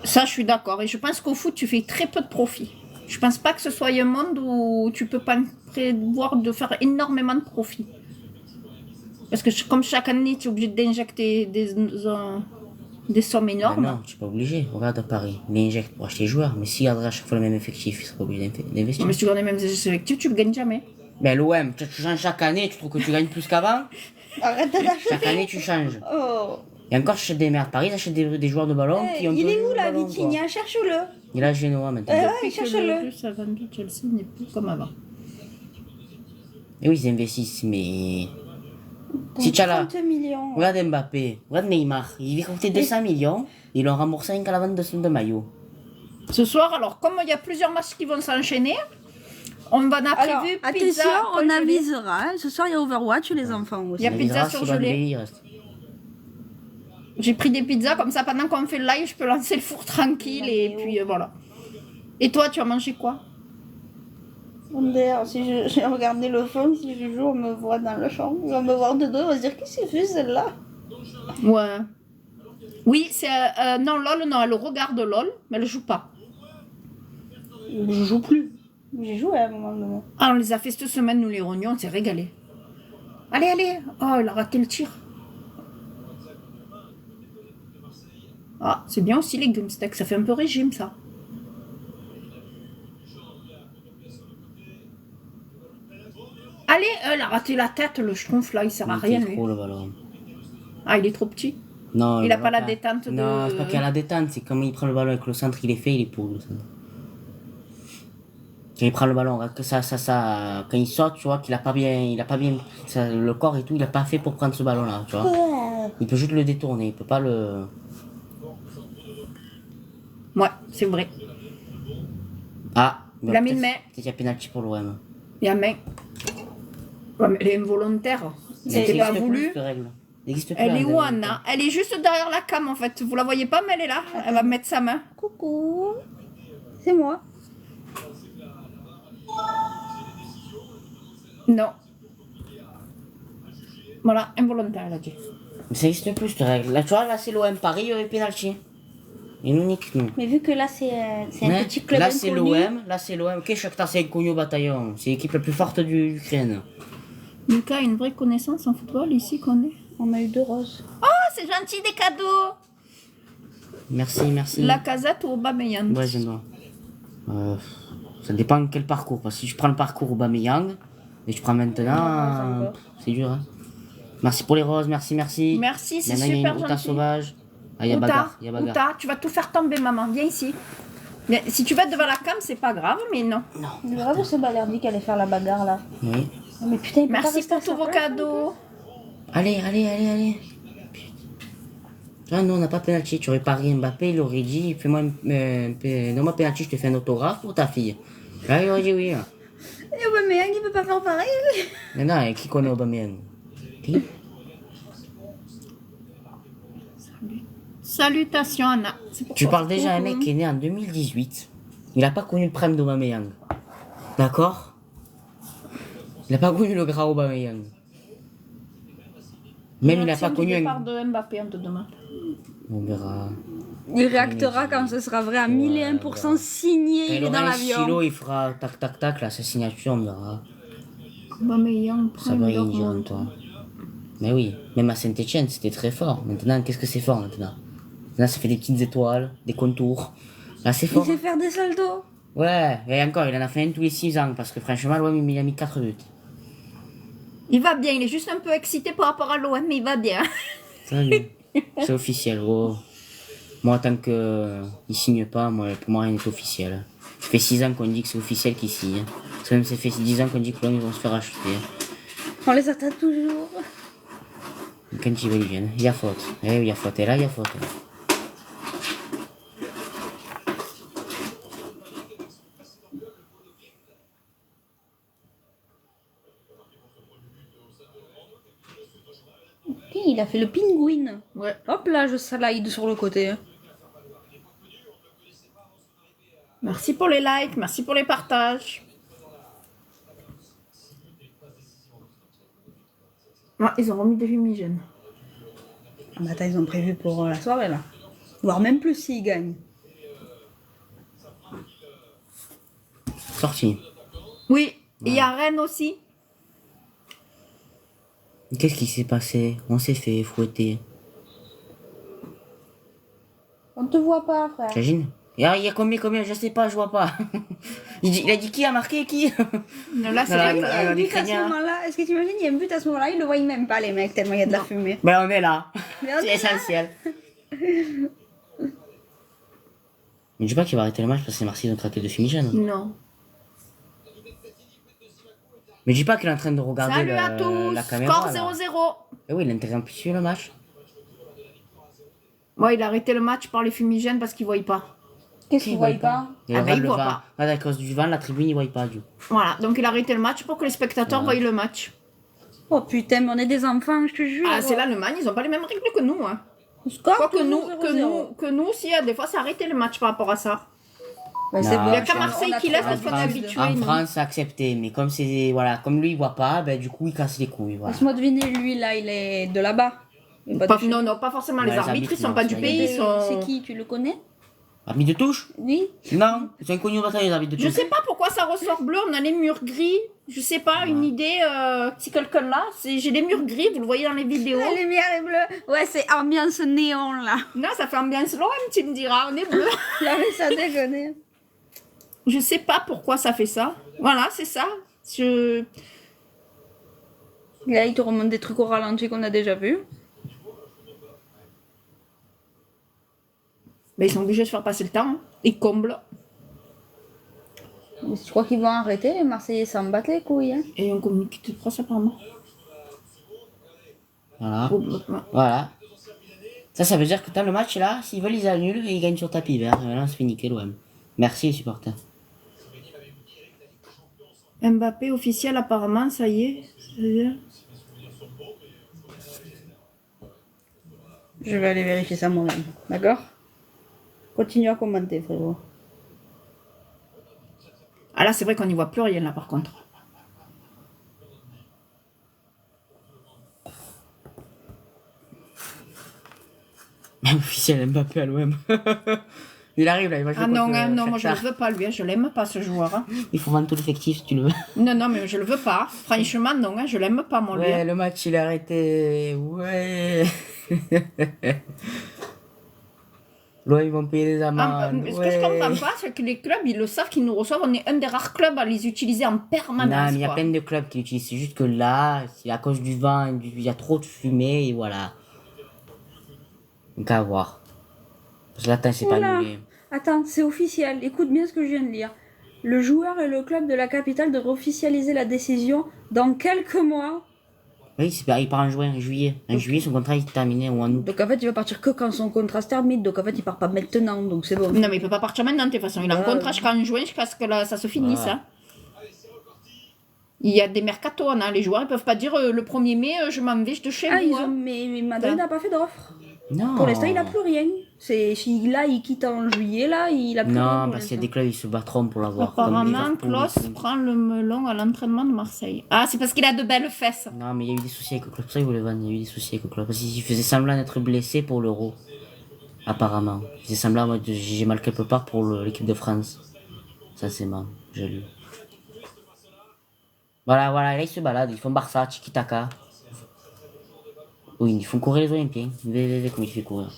Ça, je suis d'accord. Et je pense qu'au foot, tu fais très peu de profit. Je pense pas que ce soit un monde où tu peux pas prévoir de faire énormément de profit. Parce que comme chaque année, tu es obligé d'injecter des sommes énormes. Non, tu n'es pas obligé. Regarde à Paris. Il injecte pour acheter les joueurs. Mais s'il garderait à chaque fois le même effectif, il ne serait pas obligé d'investir. Mais si tu gardes les mêmes effectifs, tu ne gagnes jamais. Mais l'OM, tu changes chaque année, tu trouves que tu gagnes plus qu'avant? Arrête d'acheter. Chaque année, tu changes. Oh. Et encore, j'achète des merdes. Paris, j'achète des joueurs de ballon qui ont. Il est où la Vitinha? Cherche-le. Il est à Genoa maintenant. Ouais, cherche-le. Le ça vendu Chelsea n'est plus comme avant. Et oui, ils investissent, mais. Si tu as là. 30 millions. Regarde Mbappé, regarde Neymar. Il a coûté 200 millions. Ils l'ont remboursé rien qu'à la vente de maillot. Ce soir, alors, comme il y a plusieurs matchs qui vont s'enchaîner, on va a prévu pizza. Attention, on avisera. Hein. Ce soir, il y a Overwatch, les enfants aussi. Il y a pizza surgelée. J'ai pris des pizzas, comme ça, pendant qu'on fait le live, je peux lancer le four tranquille et puis voilà. Et toi, tu as mangé quoi? D'ailleurs, si j'ai regardé le fond, si je joue, on me voit dans le champ. On va me voir de dos, on va se dire qu'est-ce qu'elle fait celle-là? Ouais. Oui, c'est. Non, LOL, non, elle regarde LOL, mais elle joue pas. Je joue plus. J'ai joué à un moment donné. Ah, on les a fait cette semaine, nous les rognons, on s'est régalé. Allez, allez! Oh, il a raté le tir. Ah, c'est bien aussi les légumes steak, ça fait un peu régime ça. Allez, elle a raté la tête, le schtroumpf là, il sert à Il rien était lui. trop le ballon. Ah, il est trop petit. Non, Il a va pas la détente de... Non, c'est pas qu'il a la détente, c'est comment il prend le ballon avec le centre, il est fait, il est pourri le centre. Quand il prend le ballon, que quand il saute, tu vois qu'il a pas bien, le corps et tout, il a pas fait pour prendre ce ballon là, tu vois. Il peut juste le détourner, il peut pas le... Ouais, c'est vrai. Ah, Il a mis une main. peut-être qu'il y a pénalty pour l'OM. Il y a main. Ouais, mais elle est involontaire. C'était pas voulu. Elle est où, Anna? Elle est juste derrière la cam, en fait. Vous la voyez pas, mais elle est là. Elle va mettre sa main. Coucou. C'est moi. Non. Voilà, involontaire, elle a dit. Mais ça existe plus cette règle. Là, tu vois, là c'est l'OM Paris, il y avait pénalty. Et nous nique nous. Mais vu que là, c'est un Ouais. petit club Là c'est inconnu. l'OM, là c'est l'OM. Ok, Shakhtar c'est inconnu au bataillon. C'est l'équipe la plus forte d'Ukraine. Lucas a une vraie connaissance en football ici qu'on est. On a eu 2 roses. Oh, c'est gentil des cadeaux. Merci, merci. La casette ou Aubameyang? Ouais, j'aime bien. Ça dépend quel parcours. Parce que si je prends le parcours Aubameyang, et je prends maintenant, c'est dur. Hein. Merci pour les roses, merci. Merci, c'est Maintenant, il y a super une Outa gentil. sauvage. Ah, il y a bagarre, il y a bagarre. Outa, tu vas tout faire tomber, maman. Viens ici. Mais si tu vas devant la cam, c'est pas grave, mais non. C'est grave que ce Balerdi qui allait faire la bagarre là. Oui. Mais putain, il peut pas Merci rester à pour sa tous vos place, cadeaux. Allez. Ah non, on n'a pas pénalty. Tu aurais parié Mbappé, il aurait dit fais-moi donne-moi pénalty, je te fais un autographe pour ta fille. Là, il aurait dit oui. Hein. Et Aubameyang, il peut pas faire pareil. Mais non, et qui connaît Aubameyang? Qui? Salutations, Anna. C'est pour Tu toi. parles déjà à un mec qui est né en 2018. Il n'a pas connu le prime d'Aubameyang. D'accord? Il n'a pas connu le gras Aubameyang. Même il n'a pas connu départ un... de Mbappé, on te demande. On verra. Il réactera quand ce sera vrai à 1001% signé, Quand il il est aura dans un l'avion. stylo, il fera tac, là, sa signature, on verra. Aubameyang, Ça va rien dire en toi. Mais oui, même à Saint-Etienne, c'était très fort. Maintenant, qu'est-ce que c'est fort maintenant? Maintenant, ça fait des petites étoiles, des contours. Là, c'est Il fort. sait faire des saltos. Ouais, et encore, il en a fait un tous les 6 ans, parce que franchement, l'OM, il a mis 4 buts. Il va bien, il est juste un peu excité par rapport à l'OM, mais il va bien. Salut. C'est officiel, gros. Moi, tant que il signe pas, pour moi, rien n'est officiel. Ça fait 6 ans qu'on dit que c'est officiel qu'il signe. Parce que même ça fait 10 ans qu'on dit que l'homme, ils vont se faire acheter. On les attend toujours. Quand ils veulent, ils viennent. Il y a faute. Eh oui, il y a faute. Et là, il y a faute. Ok, il a fait le pingouin. Ouais. Hop là, je slide sur le côté. Merci pour les likes, merci pour les partages. Ah, ils ont remis des fumigènes. Ah bah attends, ils ont prévu pour la soirée là. Voire même plus s'ils gagnent. Sorti. Oui, il y a Rennes aussi. Qu'est-ce qui s'est passé? On s'est fait fouetter. On te voit pas, frère. T'imagines? Il y a combien? Je sais pas, je vois pas. Il a dit qui a marqué qui? Là, c'est Voilà. Il y a un but à ce l'Ukrainien. moment-là. Est-ce que tu imagines, il y a un but à ce moment-là, ils le voient même pas, les mecs, tellement il y a de la fumée. Ben, on est là. Mais on C'est est là. essentiel. Mais dis pas qu'il va arrêter le match parce que Marseille ont traité de fumigène. Non. Mais dis pas qu'il est en train de regarder Salut à tous. la caméra. Score là. 0-0. Eh oui, il interrompt le match. Ouais, il a arrêté le match par les fumigènes parce qu'il ne voyait pas. Qu'est-ce qu'ils voient pas? Il Ah regarde ben, il le voit vent. pas. Ah, à cause du vent, la tribune, il voit pas du coup. Voilà, donc il a arrêté le match pour que les spectateurs voient le match. Oh putain, mais on est des enfants, je te jure. Ah, c'est l'Allemagne, ils n'ont pas les mêmes règles que nous. Hein. Score Quoi que toujours nous, 0-0. que nous aussi, des fois, c'est arrêté le match par rapport à ça. Ouais, Non. c'est Il y a bon, qu'à Marseille on a qui trop laisse parce qu'on est l'habitude. habitué. En nous. France, c'est accepté, mais comme c'est voilà, comme lui il voit pas, ben du coup il casse les couilles. Voilà. Laisse-moi deviner, lui là, il est de là-bas. Il est pas Pas- de chez non, nous. non, pas forcément Ouais, les les arbitres, arbitres, ils sont non, pas du c'est pays, ils sont... C'est qui, tu le connais? Arbitre de touche? Oui. Non, c'est inconnu au bataille, les arbitres de Je touche. sais pas pourquoi ça ressort bleu, on a les murs gris. Je sais pas, une idée, si quelqu'un là, j'ai les murs gris, vous le voyez dans les vidéos. La lumière est bleue. Ouais, c'est ambiance néon là. Non, ça fait ambiance l'OM, tu me diras, on est bleu. Là, mais ça déconne. Je sais pas pourquoi ça fait ça. Voilà, c'est ça. Là, il te remonte des trucs au ralenti qu'on a déjà vus. Mais ils sont obligés de faire passer le temps. Hein. Ils comblent. Je crois qu'ils vont arrêter, les Marseillais s'en battent les couilles. Hein. Et on communique de presse apparemment. Voilà. Oh, Voilà. Ça veut dire que dans le match là, s'ils veulent, ils annulent et ils gagnent sur tapis vert. Et là, on se fait niquer l'OM. Merci les supporters. Mbappé officiel apparemment, ça y est. Je vais aller vérifier ça moi-même. D'accord? Continue à commenter, frérot. Ah là, c'est vrai qu'on n'y voit plus rien là par contre. Officiel Mbappé à l'OM. Il arrive là, il va jouer Ah non, contre, non, moi je le Shakhtar. veux pas lui, hein, je l'aime pas ce joueur. Hein. Il faut vendre tout l'effectif si tu le veux. Non, non, mais je le veux pas. Franchement, non, hein, je l'aime pas moi lui. Ouais, Hein. le match il est arrêté. Ouais. L'OM ils vont payer les Ah, amendes. ce que je comprends pas, c'est que les clubs, ils le savent qu'ils nous reçoivent. On est un des rares clubs à les utiliser en Non, permanence. mais il y a quoi. plein de clubs qui l'utilisent. C'est juste que là, c'est à cause du vent, il y a trop de fumée et voilà. Donc à voir. Parce que là, attends, c'est pas Oula. annulé. Attends, c'est officiel. Écoute bien ce que je viens de lire. Le joueur et le club de la capitale devraient officialiser la décision dans quelques mois. Oui, il part en juin, en juillet. En juillet, son contrat est terminé ou en août. Donc en fait, il va partir que quand son contrat se termine. Donc en fait, il part pas maintenant. Donc c'est bon. Non, mais il peut pas partir maintenant, de toute façon. Il a un Ouais. contrat jusqu'en juin, jusqu'à ce que là, ça se finisse. Voilà. Hein. Il y a des mercatos, hein. Les joueurs, ils peuvent pas dire le 1er mai, je m'en vais de chez Ah, vous. ils ont... hein. mais Madrid n'a pas fait d'offre. Non. Pour l'instant, il a plus rien. Si là, il quitte en juillet, là, il a plus rien. Non, pour parce qu'il y a l'instant. des clubs, ils se battront pour l'avoir. comme Apparemment, Liverpool, Klaus et tout. prend le melon à l'entraînement de Marseille. Ah, c'est parce qu'il a de belles fesses. Non, mais il y a eu des soucis avec le club. C'est ça, ils voulaient vendre. Il y a eu des soucis avec le club. Parce qu'il faisait semblant d'être blessé pour l'Euro. Apparemment. Il faisait semblant en mode j'ai mal quelque part pour l'équipe de France. Ça, c'est marrant. J'ai lu. Voilà, là, ils se baladent. Ils font Barça, Tiki-Taka. Oui, ils font courir les Olympiens. Comme il fait courir.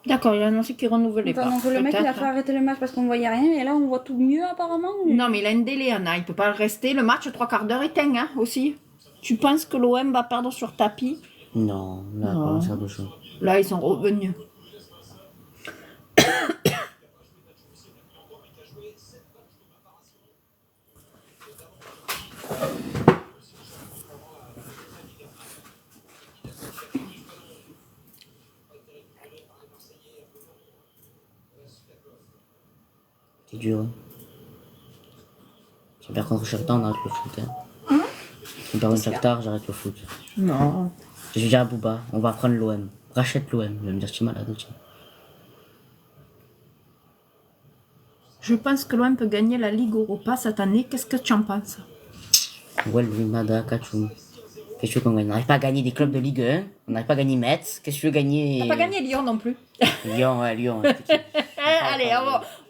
D'accord, il a annoncé qu'il renouvelait pas. Donc le mec, il a Peut-être, fait hein. arrêter le match parce qu'on voyait rien. Et là, on voit tout mieux, apparemment. Non, mais il a un délai, Anna. Il peut pas rester. Le match, 3/4 d'heure, éteint, hein, aussi. Tu penses que l'OM va perdre sur tapis? Non, là, Non. pas ça de choses. Là, ils sont revenus. C'est dur. Hein. Si on perd contre Shakhtar, on arrête le foot. Hein. Si on perd contre Shakhtar, j'arrête le foot. Non. Je vais dire à Bouba, on va prendre l'OM. Rachète l'OM. Il va me dire, tu es malade. Tiens. Je pense que l'OM peut gagner la Ligue Europa cette année. Qu'est-ce que tu en penses? Ouais, lui, Mada, Kachou. Qu'est-ce que tu veux qu'on gagne? On n'arrive pas à gagner des clubs de Ligue 1. On n'arrive pas à gagner Metz. Qu'est-ce que tu veux gagner? T'as pas gagné Lyon non plus. Lyon, ouais, Lyon. Allez,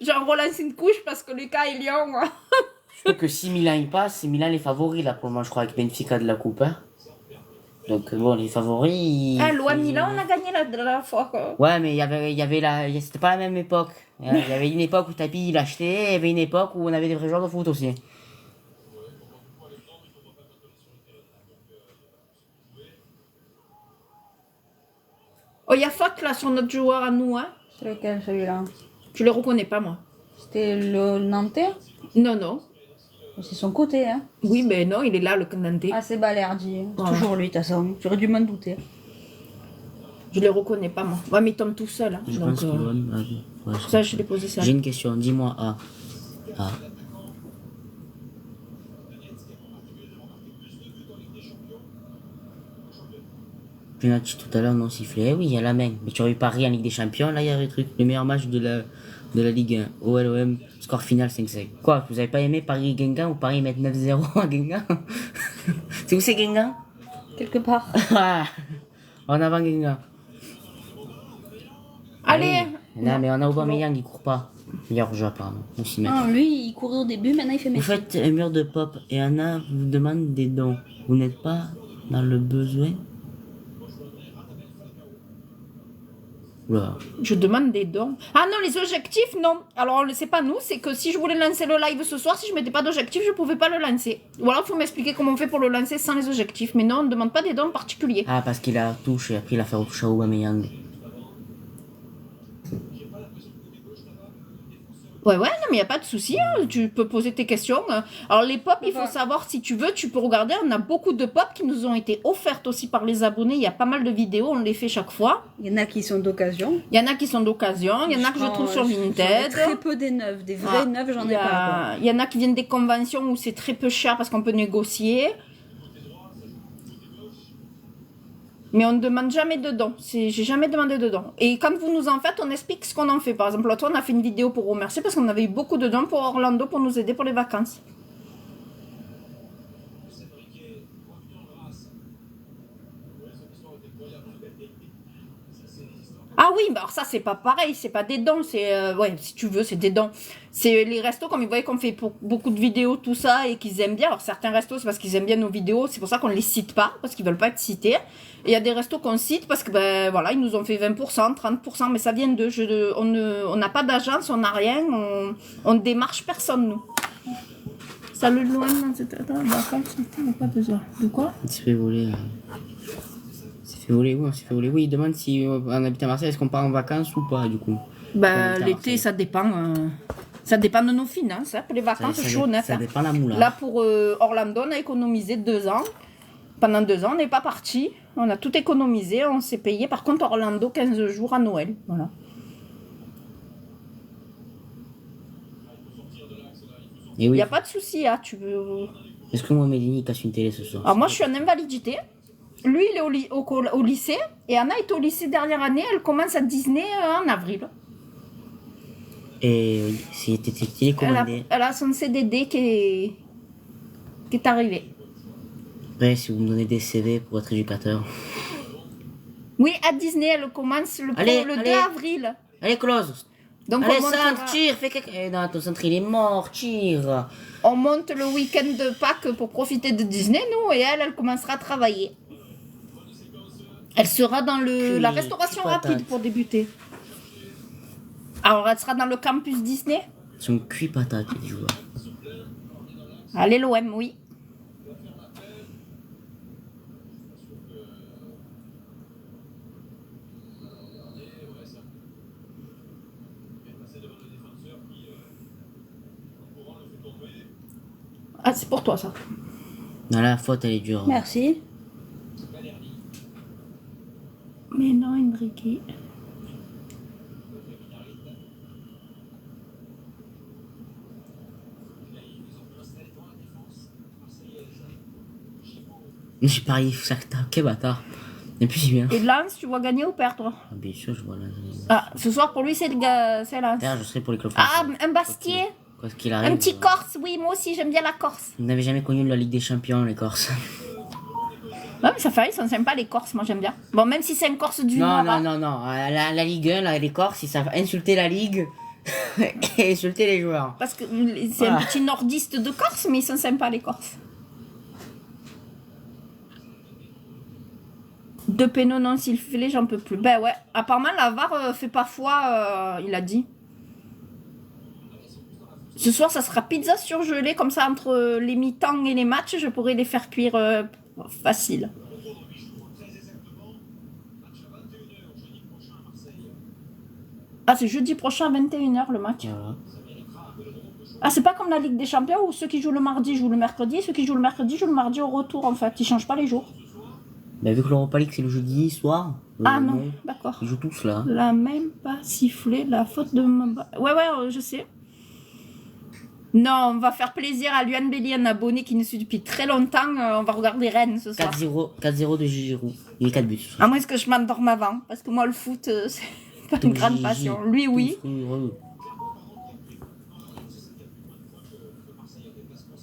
j'en relance une couche parce que Lucas et Lyon. Je trouve que si Milan il passe, c'est Milan les favoris là pour le moment, je crois, avec Benfica de la Coupe. Hein. Donc bon, les favoris. l'OM Milan, on a gagné la dernière fois. Quoi. Ouais, mais il y avait c'était pas la même époque. Il y avait une époque où Tapi il achetait, il y avait une époque où on avait des vrais joueurs de foot aussi. Oh, il y a Fak là sur notre joueur à nous. Hein. C'est lequel, celui-là? Je le reconnais pas, moi. C'était le Nantais? Non, non. C'est son côté, hein. Oui, mais non, il est là, le Canandé. Ah, c'est Balerdi. C'est Ouais. toujours lui, de toute façon. J'aurais dû m'en douter. Je le reconnais pas, moi. Ouais, mais il tombe tout seul. Hein. Je Donc, pense que l'OM. Ouais, ça, je l'ai posé ça. J'ai une question, dis-moi A. A. Penalty tout à l'heure non sifflé. Eh oui, il y a la main. Mais tu aurais eu Paris en Ligue des Champions, là il y a le truc. Le meilleur match de la Ligue 1. OLOM, score final 5-5. Quoi, vous avez pas aimé Paris-Guingamp ou Paris mettre 9-0 à Guingamp? C'est où c'est Guingamp? Quelque part. Ah, en avant Guingamp. Allez, Non, mais on a Aubameyang, il court pas. Meilleur jeu, apparemment. On s'y met. Non, lui, il courait au début, maintenant il fait Vous Messi. faites un mur de pop et Anna vous demande des dons. Vous n'êtes pas dans le besoin? Oula. Je demande des dons. Ah non, les objectifs, non. Alors, c'est pas nous, c'est que si je voulais lancer le live ce soir, si je mettais pas d'objectif, je pouvais pas le lancer. Ou alors, il faut m'expliquer comment on fait pour le lancer sans les objectifs. Mais non, on ne demande pas des dons particuliers. Ah, parce qu'il a touché, après il a fait retoucher à Aubameyang. Ouais, non, mais il n'y a pas de souci. Hein. Tu peux poser tes questions. Alors, les pop, il faut savoir, si tu veux, tu peux regarder. On a beaucoup de pop qui nous ont été offertes aussi par les abonnés. Il y a pas mal de vidéos, on les fait chaque fois. Il y en a qui sont d'occasion. Il y en a qui sont d'occasion. Il y en a que je trouve sur J'en ai Vinted. très peu des neuves. Des vraies neuves, j'en ai pas. Il y en a qui viennent des conventions où c'est très peu cher parce qu'on peut négocier. Mais on ne demande jamais de dons. J'ai jamais demandé de dons. Et quand vous nous en faites, on explique ce qu'on en fait. Par exemple, l'autre fois, on a fait une vidéo pour remercier parce qu'on avait eu beaucoup de dons pour Orlando pour nous aider pour les vacances. Ah oui, mais alors ça, c'est pas pareil. C'est pas des dons. C'est, ouais, si tu veux, c'est des dons. C'est les restos, comme ils voyaient qu'on fait beaucoup de vidéos, tout ça, et qu'ils aiment bien. Alors, certains restos, c'est parce qu'ils aiment bien nos vidéos. C'est pour ça qu'on les cite pas, parce qu'ils veulent pas être cités. Et il y a des restos qu'on cite parce que, ben, voilà, ils nous ont fait 20%, 30%, mais ça vient d'eux. On n'a pas d'agence, on n'a rien. On démarche personne, nous. Salut, loin, etc. Vacances, on n'a pas besoin. De quoi? Il s'est fait voler. Il s'est fait voler où? On s'est fait voler. Oui, il demande si on habite à Marseille, est-ce qu'on part en vacances ou pas, du coup? Ben, l'été, ça dépend. Ça dépend de nos finances. Hein. Pour les vacances, c'est chaud, ça dépend la moula. Là, pour Orlando, on a économisé 2 ans. Pendant 2 ans, on n'est pas parti. On a tout économisé. On s'est payé. Par contre, Orlando, 15 jours à Noël. Voilà. Et Il oui. n'y a pas de souci. Hein. Tu veux... Est-ce que Mohamed Eni casse une télé ce soir? Alors, moi, je suis en invalidité. Lui, il est au lycée. Et Anna est au lycée dernière année. Elle commence à Disney en avril. Et oui, c'était télécommandé. Elle a son CDD qui est arrivé. Après, si vous me donnez des CV pour être éducateur. Oui, à Disney, elle commence le 2 avril. Allez, close. Donc allez, on monte centre, tire, fais quelque... Eh non, ton centre, il est mort, tire. On monte le week-end de Pâques pour profiter de Disney, nous, et elle commencera à travailler. Elle sera dans la restauration rapide pour débuter. Alors, elle sera dans le campus Disney. Son cuit patate, il joue. Allez, l'OM, oui. Ah, c'est pour toi, ça. Non, la faute, elle est dure. Merci. Mais non, Enrique. J'ai parié Shakhtar, quel bâtard. Et puis, c'est bien. Et Lens, tu vois gagner ou perdre? Ah, bien sûr, je vois là. Ah, ce soir, pour lui, c'est Lens. D'ailleurs, je serai pour les clubs Ah, français. un Bastier. Quoi qu'il arrive. Un petit Corse, oui, moi aussi, j'aime bien la Corse. Vous n'avez jamais connu la Ligue des Champions, les Corses. Ouais, mais ça fait, ils sont sympas, les Corses, moi j'aime bien. Bon, même si c'est un Corse du Nord. Non. La Ligue 1, là, les Corses, ils savent insulter la Ligue et insulter les joueurs. Parce que c'est un petit nordiste de Corse, mais ils sont sympas, les Corses. 2 pénaux non sifflés, j'en peux plus. Ben ouais, apparemment, la VAR fait pas foi, il a dit. Ce soir, ça sera pizza surgelée, comme ça, entre les mi-temps et les matchs, je pourrais les faire cuire facile. Ah, c'est jeudi prochain à 21h le match. Voilà. Ah, c'est pas comme la Ligue des Champions où ceux qui jouent le mardi jouent le mercredi, et ceux qui jouent le mercredi jouent le mardi au retour, en fait. Ils changent pas les jours. Bah, vu que l'Europa League, c'est le jeudi soir. Ah non, d'accord. Ils jouent tous là. La même pas sifflé, la faute de... Ouais, je sais. Non, on va faire plaisir à Luan Belli, un abonné qui nous suit depuis très longtemps. On va regarder Rennes ce soir. 4-0 de Giroud. Il est 4 buts. À moins que je m'endorme avant, parce que moi, le foot, c'est pas une grande passion. Lui, oui.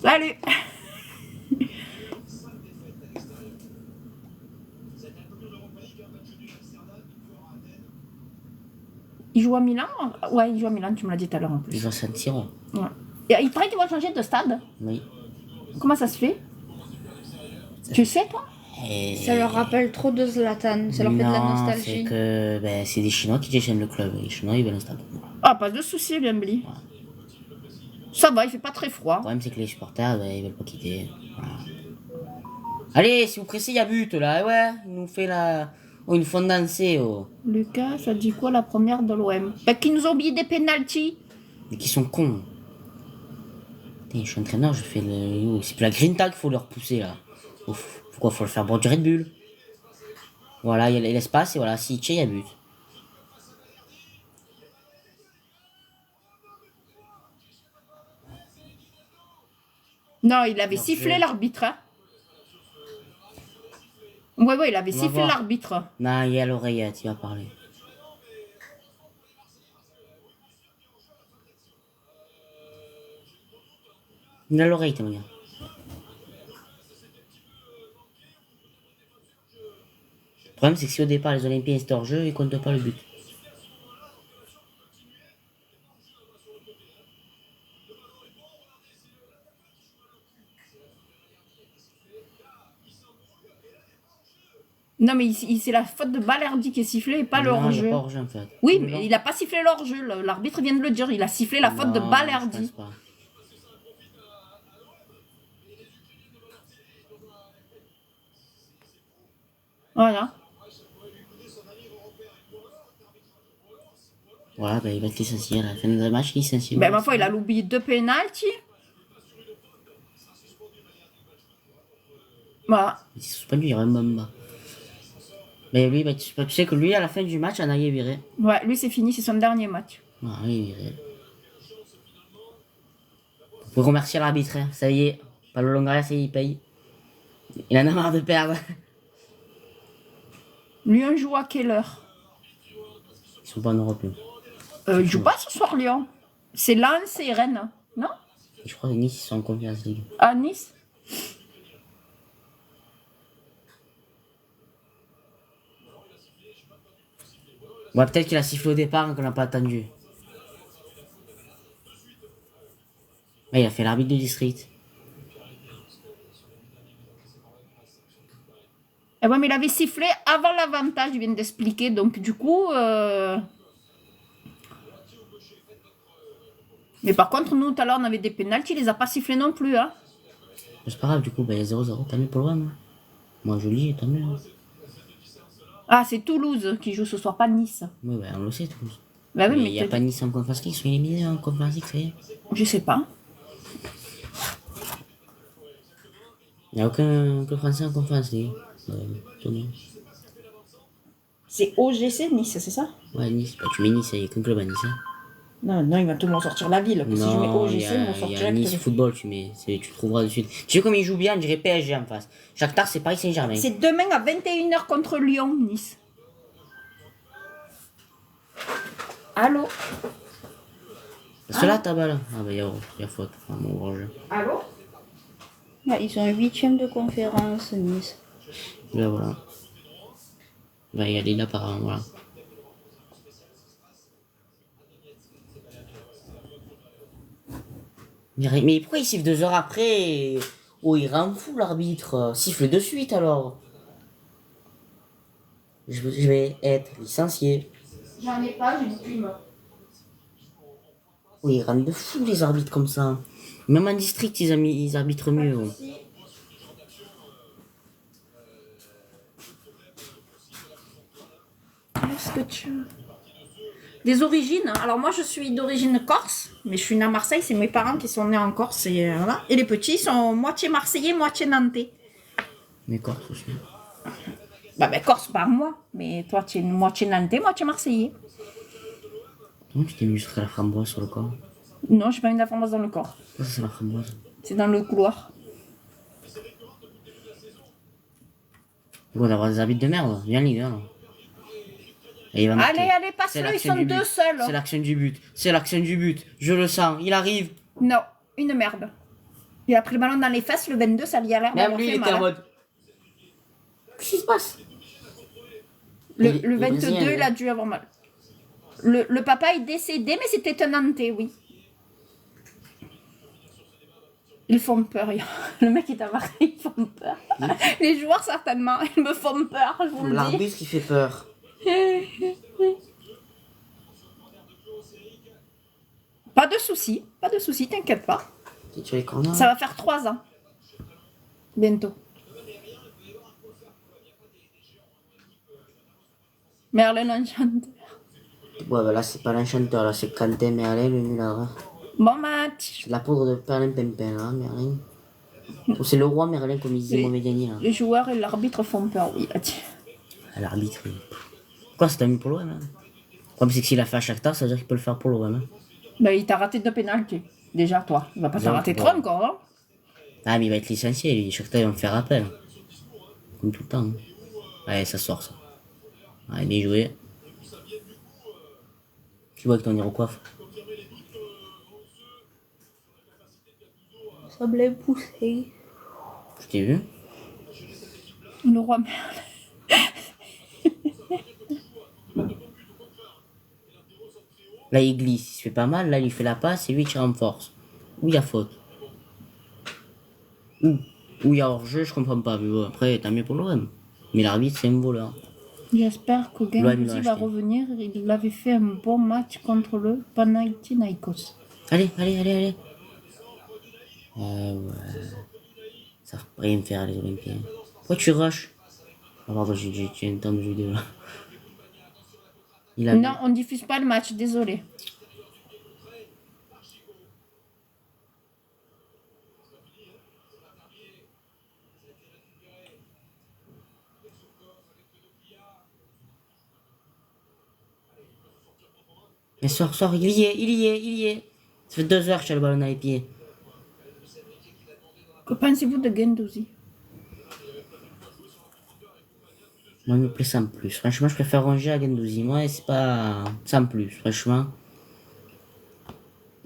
Salut. Il joue à Milan? Ouais, il joue à Milan, tu me l'as dit tout à l'heure en plus. Ils vont San Siro. Ouais. Et il paraît qu'ils vont changer de stade. Oui. Comment ça se fait? Tu sais, toi? Et... Ça leur rappelle trop de Zlatan, ça leur fait de la Non, nostalgie. c'est que c'est des Chinois qui détiennent le club. Les Chinois, ils veulent un stade. Ah, pas de soucis, Gambly. Ça va, il fait pas très froid. Le problème, c'est que les supporters, ils veulent pas quitter. Voilà. Allez, si vous pressez, il y a but là. Ouais, il nous fait la. Oh, ils nous font danser. Oh. Lucas, ça dit quoi la première de l'OM? Bah, qu'ils nous ont oublié des pénaltys. Mais qui sont cons. Putain, je suis entraîneur, je fais le. Oh, c'est plus la green tag qu'il faut leur pousser là. Ouf. Pourquoi faut le faire boire du Red Bull? Voilà, il y a l'espace et voilà, s'il tient, il y a but. Non, il avait Non, sifflé je- l'arbitre. Hein. Ouais, il avait On va sifflé voir. l'arbitre. Non, il y a l'oreillette, il va parler. Il a l'oreille, t'es mon gars. Le problème, c'est que si au départ les Olympiens étaient hors jeu, ils comptent pas le but. Non, mais c'est la faute de Balerdi qui est sifflée et pas le Non, il y a hors-jeu. pas hors-jeu en fait. Oui, Non. mais il a pas sifflé le hors-jeu. L'arbitre vient de le dire. Il a sifflé la faute de Non, je Balerdi. pense pas. Voilà. Voilà, il va être licencié à la fin du match, licencié. Ben, ma foi, il a oublié 2 pénaltys. Voilà. Il s'est suspendu, il y aura un bamba. Mais lui, tu sais que lui, à la fin du match, Anaï est viré. Ouais, lui, c'est fini. C'est son dernier match. Ah, il est viré. Vous pouvez remercier l'arbitre, hein. Ça y est. Paulo Longoria, ça y est, il paye. Il en a marre de perdre. Lyon joue à quelle heure? Ils sont pas en Europe, eux. Il joue pas ce soir, Lyon. C'est Lens et Rennes. Non? Je crois que Nice, ils sont en Conference League. À Nice? Ouais, peut-être qu'il a sifflé au départ et qu'on n'a pas attendu. Ouais, il a fait l'arbitre du district. Eh ouais, mais il avait sifflé avant l'avantage, il vient d'expliquer. Donc, du coup... Mais par contre, nous, tout à l'heure, on avait des pénaltys, il les a pas sifflés non plus. Hein. C'est pas grave, du coup, il y a 0-0. Tant mieux pour le One. Moi, je lis, tant mieux. Hein. Ah, c'est Toulouse qui joue ce soir, pas Nice. Oui, on le sait, Toulouse. Bah oui, Mais mais il n'y a pas Nice en Conference League, ils sont éliminés en Conference League, ça y est. je sais pas. Il n'y a aucun club français en Conference League. Tournoi. C'est OGC Nice, c'est ça? Ouais, Nice. Bah, tu mets Nice, il n'y a qu'un club à Nice. Hein. Non, il va tout le monde sortir la ville. Si je mets Non, OGC, il ils vont y sortir a Nice Football, tu trouveras de suite. Tu sais comme ils jouent bien, on dirait PSG en face. Shakhtar, c'est Paris Saint-Germain. C'est demain à 21h contre Lyon, Nice. Allô? C'est là ta balle. Ah bah il y a faute. Ah, mon hors-jeu. Allô? Ouais, ils sont 8e de conférence, Nice. Là voilà. Il va y aller là apparemment, voilà. Mais pourquoi il siffle 2 heures après? Oh, il rend fou l'arbitre. Siffle de suite alors. Je vais être licencié. J'en ai pas, j'ai une plume. Oui, ils rendent de fou les arbitres comme ça. Même en district, ils arbitrent mieux. Ouais. Qu'est-ce que tu... Des origines. Alors moi je suis d'origine corse, mais je suis née à Marseille, c'est mes parents qui sont nés en Corse et voilà. Et les petits sont moitié marseillais, moitié nantais. Mais quoi, aussi. Bah corse par moi, mais toi tu es moitié nantais, moitié marseillais. Comment tu t'es mis jusqu'à la framboise sur le corps? Non, j'ai pas mis d'informations dans le corps. Ça, c'est la framboise. C'est dans le couloir. Bon, d'avoir des arbitres de merde, viens Ligue 1. Et il va marquer. Allez, C'est passe-le, ils l'action sont du deux but. seuls. C'est l'action du but. C'est l'action du but. Je le sens. Il arrive. Non, une merde. Il a pris le ballon dans les fesses, le 22, ça lui a l'air Même d'avoir lui, il fait était mal. en mode. Qu'est-ce qui se passe? Le Il- 22, Brésilien, il a dû avoir mal. Le papa est décédé, mais c'était un hanté, oui. Ils font peur. Le mec qui t'a marqué, ils font peur. Oui. Les joueurs, certainement, ils me font peur, je vous le dis. L'arbitre qui fait peur. Pas de soucis, t'inquiète pas. Ça va faire 3 ans. Bientôt. Merlin l'enchanteur. Ouais, bah là, c'est pas l'enchanteur, là, c'est Quentin Merlin, le nulard. Hein. Bon match. C'est la poudre de Perlin Pimpin, là, Merlin. Ou c'est le roi Merlin, comme il disait Mauvais Gagné, là. Les joueurs et l'arbitre font peur, oui. L'arbitre, pourquoi c'est mis pour l'OM, hein? Le problème, c'est que s'il a fait à Shakhtar, ça veut dire qu'il peut le faire pour l'OM. Hein. Bah, il t'a raté 2 pénaltys. Déjà, toi. Il va pas t'en rater 3 encore, hein. Ah, mais il va être licencié, lui. Shakhtar, ils vont me faire appel. Comme tout le temps. Hein. Ouais, ça sort, ça. Ouais, bien joué. Tu vois que ton Iroquois. Ça blé poussé. Je t'ai vu. Le roi Merlin. Là, il glisse, il se fait pas mal. Là, il fait la passe et lui, il tire en force. Où il y a faute. Où il y a hors-jeu, je comprends pas. Mais bon, après, tant mieux pour l'OM. Mais l'arbitre, c'est un voleur. J'espère que Gendouzi va revenir. Il avait fait un bon match contre le Panathinaikos. Allez. Ouais. Ça va rien faire, les Olympiens. Pourquoi tu rushes? Ah, pardon, j'ai entendu le vidéo là. Non, on diffuse pas le match, désolé. Mais sors, il y est. Ça fait 2 heures que j'ai le ballon dans les pieds. Que pensez-vous de Gendouzi? Moi, il me plaît sans plus. Franchement, je préfère ranger à Gendouzi. Moi, c'est pas sans plus, franchement.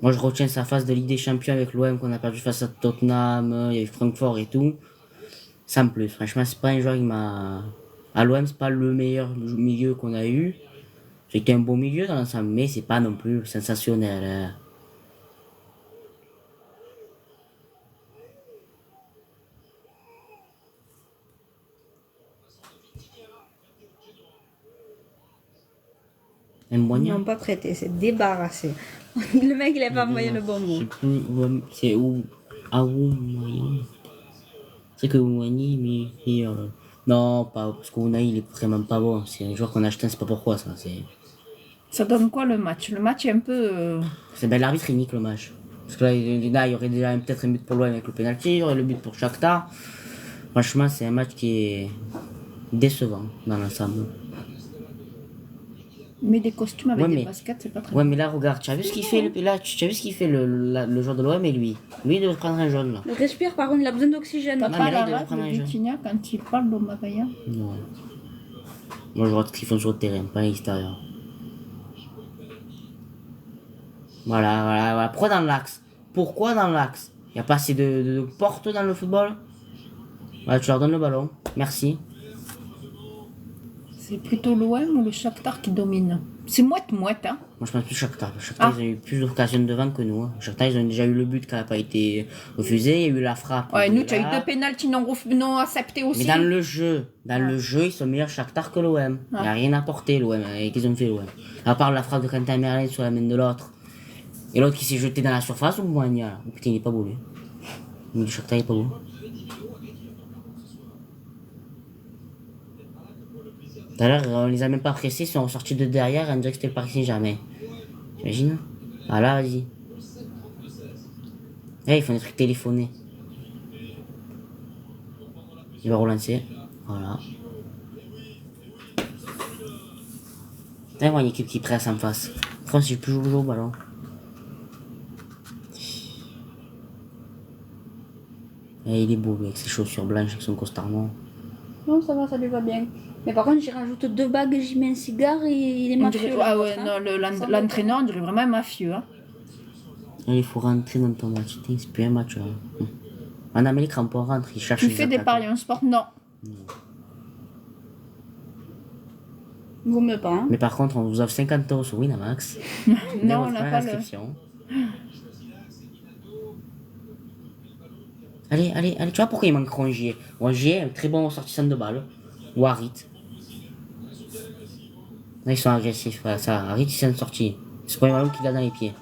Moi, je retiens sa phase de Ligue des Champions avec l'OM qu'on a perdu face à Tottenham, il y avait Francfort et tout. Sans plus. Franchement, c'est pas un joueur qui m'a... À l'OM, c'est pas le meilleur milieu qu'on a eu. C'était un bon milieu dans l'ensemble, mais c'est pas non plus sensationnel. Hein. Ils n'ont pas prêté, c'est débarrassé. Le mec, il a pas envoyé le bon mot. C'est où? Ah, Oumouni. C'est que Oumouni, mais. Non, pas parce qu'Oumouni, il est vraiment pas bon. C'est un joueur qu'on a acheté, c'est pas pourquoi ça. Ça donne quoi le match? Le match est un peu. C'est ben l'arbitre il nique le match. Parce que là, il y aurait déjà peut-être un but pour l'OM avec le penalty, il y aurait le but pour Shakhtar. Franchement, c'est un match qui est décevant dans l'ensemble. Mais des costumes avec des baskets, c'est pas très Ouais, mais là, regarde, tu as vu ce qu'il fait, le joueur de l'OM et lui? Lui, il devait prendre un jaune, là. Il respire, par contre, il a besoin d'oxygène. T'as pas la rate de Vitinha quand il parle d'Omabaya? Non. Moi, je vois ce qu'ils font sur le terrain, pas à l'extérieur. Voilà. Pourquoi dans l'axe? Il n'y a pas assez de portes dans le football? Voilà, tu leur donnes le ballon. Merci. C'est plutôt l'OM ou le Shakhtar qui domine? C'est mouette, hein? Moi, je pense plus Shakhtar. Shakhtar, ils ont eu plus d'occasions devant que nous. Hein. Shakhtar, ils ont déjà eu le but qui n'a pas été refusé. Il y a eu la frappe. Ouais, nous, tu as eu 2 pénaltys non acceptés aussi. Mais dans le jeu, ils sont meilleurs Shakhtar que l'OM. Il n'y a rien à porter, l'OM. Qu'ils ont fait, l'OM. À part la frappe de Quentin Merlin sur la main de l'autre. Et l'autre qui s'est jeté dans la surface, ou Moigna. Oh putain, il est pas beau, lui. Le Shakhtar, il est pas beau. Tout à l'heure, on les a même pas pressés, ils sont ressortis de derrière, on dirait que c'était le Paris Saint-Germain. T'imagines? Ah là, vas-y. Eh, ils font des trucs téléphonés. Il va relancer. Voilà. T'as une équipe qui presse en face. France, j'ai plus joué au ballon. Et il est beau, lui, avec ses chaussures blanches, avec son costard noir. Non, ça va, ça lui va bien. Mais par contre, j'y rajoute 2 bagues, j'y mets un cigare et il est mafieux. Ah ouais, non, l'entraîneur, on dirait vraiment mafieux. Hein. Il faut rentrer dans ton match, c'est plus un match. Hein. En Amérique, on peut rentrer, il cherche. Tu fais des paris en sport? Non. Vaut mieux pas. Hein. Mais par contre, on vous offre 50 € sur Winamax. Non, on n'a pas le... Allez, allez, allez, tu vois pourquoi il manque Rongier. Rongier, un très bon sortissant de balle. Ou Harit. Là, ils sont agressifs, voilà, ça. Harit, il s'est sorti. C'est pas un ballon qu'il a dans les pieds.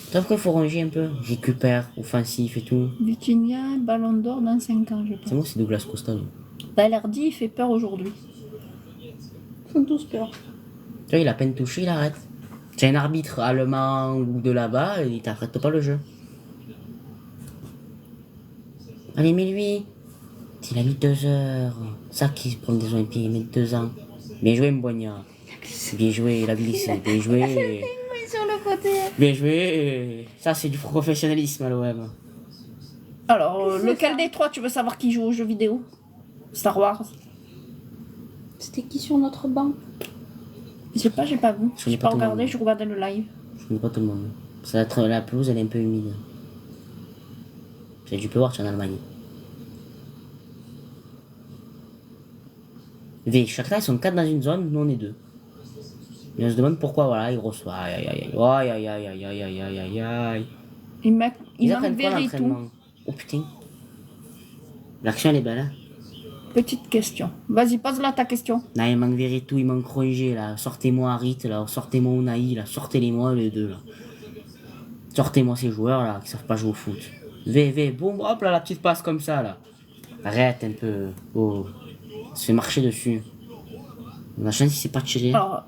Tu vois pourquoi il faut Rongier un peu? Récupère, offensif et tout. Vitinha, ballon d'or dans 5 ans, je pense. C'est moi, c'est Douglas Costa, lui. Balerdi, il fait peur aujourd'hui. Ils font tous peur. Tu vois, il a à peine touché, il arrête. C'est un arbitre allemand ou de là-bas, il t'arrête pas le jeu. Allez, mets-lui. Il a mis 2 heures. Ça qui se prend des Olympiques, il met 2 ans. Bien joué, Mbogna. Bien joué, il a glissé. Bien joué. Sur le côté. Bien joué. Ça, c'est du professionnalisme à l'OM. Alors, lequel des trois tu veux savoir qui joue aux jeux vidéo? Star Wars. C'était qui sur notre banc? Je sais pas, j'ai pas vu. Je connais J'ai pas pas tout le regardé, monde. je regardais le live. Je connais pas tout le monde. Ça va être, la pelouse, elle est un peu humide. Tu peux voir, tu es en Allemagne. Chacun, ils sont 4 dans une zone, nous on est 2. Et on se demande pourquoi, voilà, ils reçoivent. Aïe, aïe, aïe, aïe, aïe, aïe, aïe, aïe, aïe, aïe, aïe, aïe. Il manque apprennent quoi Verretou. l'entraînement? Oh putain. L'action, elle est belle, hein. Petite question. Vas-y, pose-la ta question. Là, il manque Verretou, il manque Rongier, là. Sortez-moi Harit, là. Sortez-moi Unai, là. Sortez-les-moi, les deux, là. Sortez-moi ces joueurs, là, qui savent pas jouer au foot. Boum, hop là, la petite passe comme ça, là. Arrête un peu. Oh. On se fait marcher dessus. On a chance, il s'est pas tiré. Alors,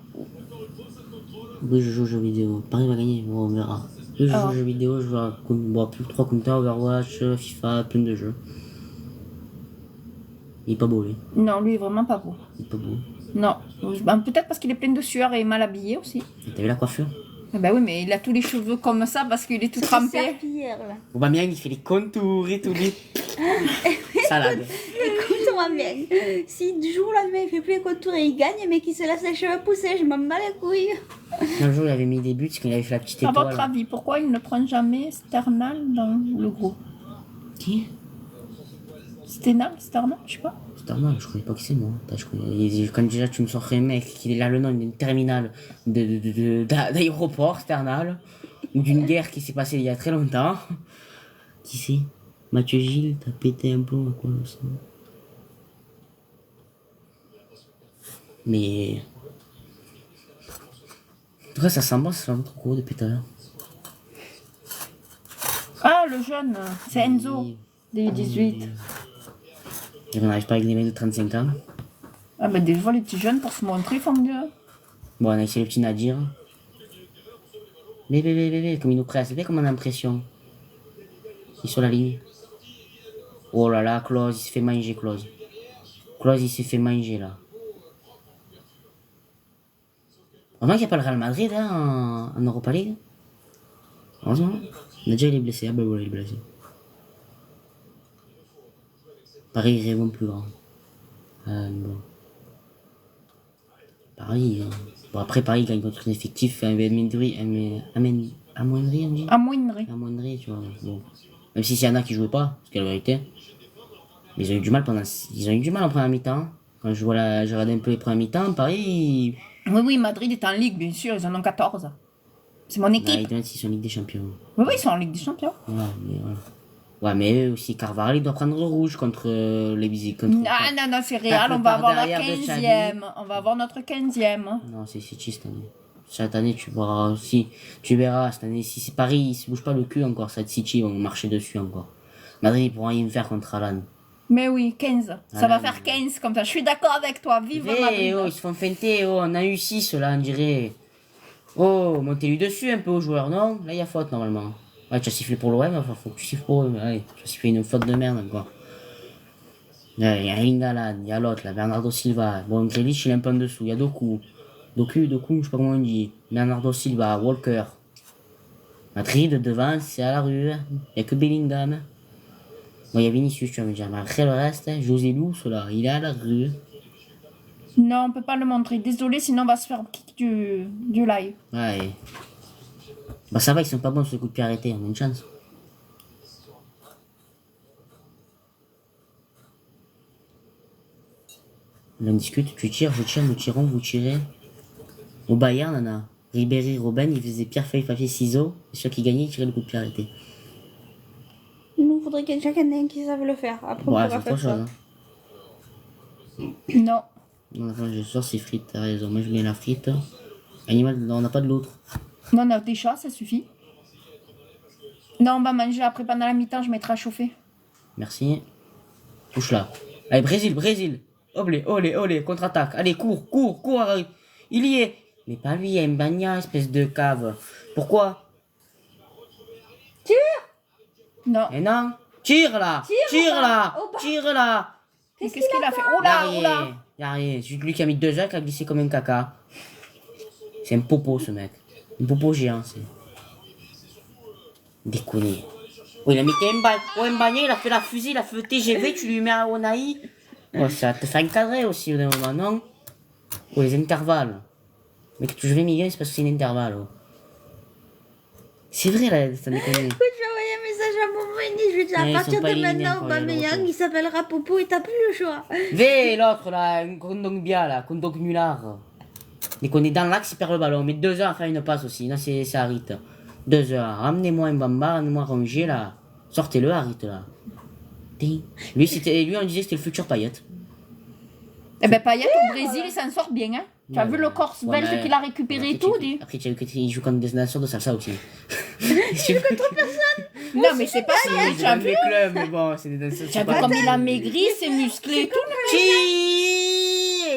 Oui, je joue aux jeux vidéo. Paris va gagner, bon, on verra. Oui, je joue aux jeux vidéo, je joue à plus que 3 compteurs, Overwatch, FIFA, plein de jeux. Il est pas beau, lui. non, lui est vraiment pas beau. Il est pas beau. Non. Ben, peut-être parce qu'il est plein de sueur et mal habillé aussi. T'as vu la coiffure? Eh ben oui, mais il a tous les cheveux comme ça parce qu'il est tout trempé. Hier, là. Aubameyang, il fait les contours et tout, lui. Salade. Écoute-moi bien. Si du jour au lendemain il fait plus les contours et il gagne, mais qu'il se laisse les cheveux pousser, je m'en bats les couilles. Un jour, il avait mis des buts, c'est qu'il avait fait la petite À étoile. votre avis, pourquoi il ne prend jamais Sternal dans le groupe? Qui? Sternal, je sais pas. C'est normal, je connais pas qui c'est, moi. Attends, quand déjà tu me sors un mec qui a le nom d'une terminale d'aéroport, Sternal, ou d'une guerre qui s'est passée il y a très longtemps. Qui c'est? Mathieu Gilles, t'as pété un plomb, quoi, ça. Mais. En tout cas, ça sent bon, ça sent trop gros depuis tout à l'heure. Ah, le jeune, c'est Enzo, Oui. des 18. Et on n'arrive pas avec des mecs de 35 ans. Ah, ben des fois, les petits jeunes, pour se montrer, ils font mieux. Bon, on a essayé le petit Nadir. Bébé, comme il nous presse. C'est bien comme on a l'impression. Il est sur la ligne. Oh là là, Klose, il s'est fait manger, Klose. Klose, il s'est fait manger, là. Heureusement qu'il n'y a pas le Real Madrid, hein, en Europa League. Heureusement. Nadir, il est blessé. Ah ben voilà, il est blessé. Paris, il est vraiment plus grand. Bon. Paris, hein. Bon, après, Paris gagne contre un effectif, amoindri, on dit? Amoindri, tu vois. Bon. Même s'il y en a qui jouaient pas, c'est la vérité. Mais ils ont eu du mal en première mi-temps. Quand je regarde un peu les premières mi-temps, Paris. Oui, Madrid est en Ligue, bien sûr, ils en ont 14. C'est mon Ils équipe. sont en Ligue des Champions. Oui, ils sont en Ligue des Champions. Voilà. Ouais, mais eux aussi, Carvajal, il doit prendre le rouge contre les visites. Non, c'est Real, on va avoir la derrière de 15e. On va avoir notre 15e. Non, c'est City cette année. Cette année, tu verras aussi. Tu verras, cette année, si c'est Paris, ils se bougent pas le cul encore, cette City, ils vont marcher dessus encore. Madrid, ils pourront rien faire contre Alan. Mais oui, 15. Ça va faire 15 comme ça. Je suis d'accord avec toi. Vive Madrid. Oh, ils se font feinter. Oh, on a eu 6 là, on dirait. Oh, montez-lui dessus un peu aux joueurs, non? Là, il y a faute normalement. Ouais, tu as sifflé pour l'OM, enfin, faut que tu siffles pour eux. Allez, tu as sifflé une faute de merde encore. Il y a Lingala, il y a l'autre là, Bernardo Silva. Bon, Grealish, il est un peu en dessous. Il y a Doku, je sais pas comment on dit. Bernardo Silva, Walker. Madrid, devant, c'est à la rue. Il n'y a que Bellingham. Bon, il y a Vinicius, tu vas me dire. Mais après le reste, José Lou, là, il est à la rue. Non, on peut pas le montrer. Désolé, sinon on va se faire kick du live. Ouais. Bah ça va, ils sont pas bons sur le coup de pied arrêté, on a une chance. On en discute, tu tires, je tire, nous tirons, vous tirez. Au Bayern, on a Ribéry, Robben, ils faisaient pierre, feuille, papier, ciseaux. Et celui qui gagnait, il tirait le coup de pied arrêté. Il nous faudrait qu'il y ait quelqu'un qui savent le faire. Après, on Ouais, pourra c'est autre faire chose. ça. Hein. Non. Non, enfin, je sors ces frites, t'as raison. Moi, je mets la frite. Animal, non, on n'a pas de l'autre. Non, on a des chats, ça suffit. Non, on va manger après pendant la mi-temps, je mettrai à chauffer. Merci. Touche là. Allez, Brésil, Brésil. Olé, olé, olé, contre-attaque. Allez, cours, cours, cours, arrête. Il y est. Mais pas lui, Mbagna, espèce de cave. Pourquoi? Non. Eh non. Tire là. Tire là. Au bas. Tire là. Qu'est-ce qu'il a fait? Oh Y'a là, oh là. rien. Y'a rien. C'est lui qui a mis 2 heures, qui a glissé comme un caca. C'est un popo, ce mec. Un popo géant, c'est. Déconner. Oh, il a mis Mbagna, il a fait la fusée, il a fait le TGV, tu lui mets à Onaï. Oh, ça va te faire encadrer aussi, au moment, non? Oh, les intervalles. Mais que tu joues Miguel, c'est parce que c'est un intervalle. Oh. C'est vrai, là, ça déconne. Je vais envoyer un message à Momo et je lui dis Ouais, à ils partir sont pas de éliminés maintenant, encore, il y a le Aubameyang, retour. il s'appellera Popo et t'as plus le choix. Vé, l'autre, là, Kondong Bia, là, Kondong Mular. Dès qu'on est dans l'axe, il perd le ballon. Mais 2 heures à faire une passe aussi. Là, c'est Harit. 2 heures. Ramenez-moi un bamba, ramenez-moi Rongier, là. Sortez-le, Harit, là. Ting. Lui, on disait que c'était le futur Payet. Eh ben, Payet au Brésil, il s'en sort bien, hein. Tu as Ouais, vu le Corse ouais, belge mais- qu'il a récupéré et tout, dis. Après, tu as vu qu'il joue contre des nations de salsa aussi. Non, mais c'est pas ça, Oui, tu as dans vu? des clubs, mais bon, c'est des nations. Tu as vu comme il a maigri, c'est musclé et tout.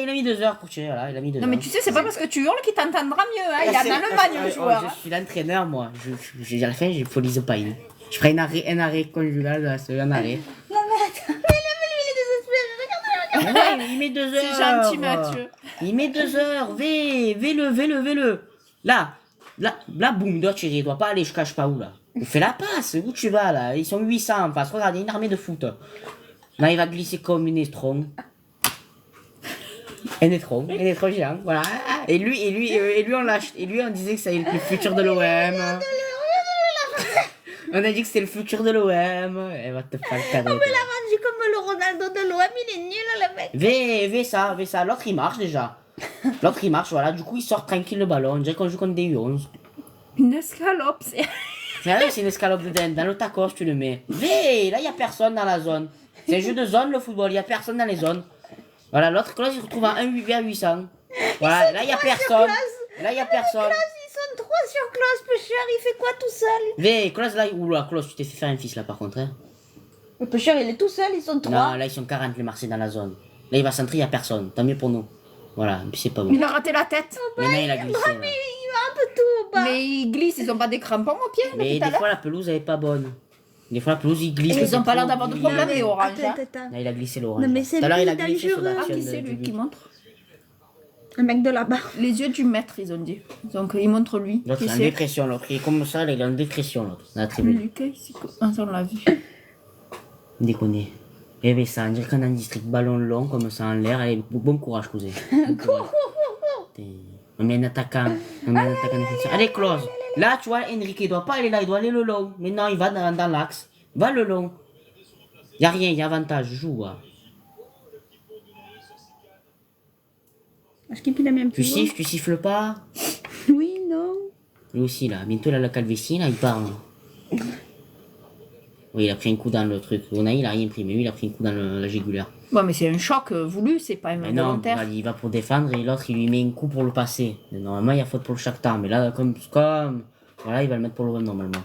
Il a mis 2 heures pour tirer, voilà, il a mis 2 Non, heures. mais tu sais, c'est pas parce que tu hurles qu'il t'entendra mieux, hein. Il a dans le bagne, le joueur. Je suis l'entraîneur, moi. À la fin, j'ai faut l'isopaïne. Je ferai un arrêt conjugal, là, c'est un arrêt. Non mais attends, mais lui il est désespéré, regarde. Ouais, il met 2 heures. C'est gentil, Mathieu. Il met 2 heures. V-le. Là, boum, il doit tirer. Il doit pas aller, je cache pas où, là. Fais la passe, où tu vas, là? Ils sont 800 en face. Regarde, il y a une armée de foot. Là, il va glisser comme une estron. Un étron géant, voilà. Et lui, on lâche. Et lui, on disait que ça allait être le futur de l'OM. On a dit que c'était le futur de l'OM. Elle va te faire le cadeau. Mais là, rendu comme le Ronaldo de l'OM, il est nul, le mec. V ça. L'autre, il marche déjà. L'autre, il marche, voilà. Du coup, il sort tranquille le ballon. On dirait qu'on joue contre des U11. Une escalope, c'est. C'est vrai, c'est une escalope de dinde. Dans le tacos, tu le mets. V, là, il n'y a personne dans la zone. C'est un jeu de zone, le football. Il n'y a personne dans les zones. Voilà, l'autre classe, il se retrouve à 1 vers 800. Voilà, là, il n'y a personne. Là, il n'y a personne. Ils sont 3 sur Klaus, pêcheur, il fait quoi tout seul? V, Klaus, là, oula, Klaus, tu t'es fait faire un fils, là, par contre. Hein. Le pêcheur, il est tout seul, ils sont 3. Non, là, ils sont 40, les Marseillais, dans la zone. Là, il va centrer, il n'y a personne. Tant mieux pour nous. Voilà, et puis c'est pas bon. Il a raté la tête. Maintenant, il a glissé, là. Il va un peu tout au bas. Mais ils glissent, ils ont pas des crampons au pied, Mais depuis tout à des l'heure. fois, la pelouse, elle est pas bonne. Des fois, la pelouse, il glisse. Ils ont pas l'air trop, d'avoir de il- problème, les oranges. hein. Attends. Là, il a glissé l'orange. Non, mais c'est Tout à l'heure, il a lui, glissé sur dangereux. la Ah, chaîne qui c'est du lui but. qui montre? Le mec de là-bas. Les yeux du maître, ils ont dit. Donc, il montre lui. L'autre, Qui il est en c'est? dépression, l'autre. Il est comme ça, là, il est en dépression, l'autre. Dans la tribune. Lucas, ici. Ah, ça, on l'a vu. Déconner. Eh ben ça, on dirait qu'on a un district ballon long, comme ça en l'air. Allez, bon courage, cousin. Bon courage. On met un attaquant. Défenseur. Allez, Klaus. Là, tu vois, Enrique, il doit pas aller là, il doit aller le long. Mais non, il va dans l'axe. Va le long. Y a rien, y a avantage, joue. Hein. Est-ce qu'il a mis un Tu petit siffles, tu siffles pas. Oui, non. Lui aussi, là. Bientôt, là, la calvitie, là, il parle. Oui, il a pris un coup dans le truc. Onaï, il a rien pris, mais lui, il a pris un coup dans la jugulaire. Bon, mais c'est un choc voulu, c'est pas Mais non, involontaire. il va pour défendre et l'autre, il lui met un coup pour le passer. Mais normalement, il y a faute pour le Shakhtar. Mais là, comme voilà, il va le mettre pour le run, normalement.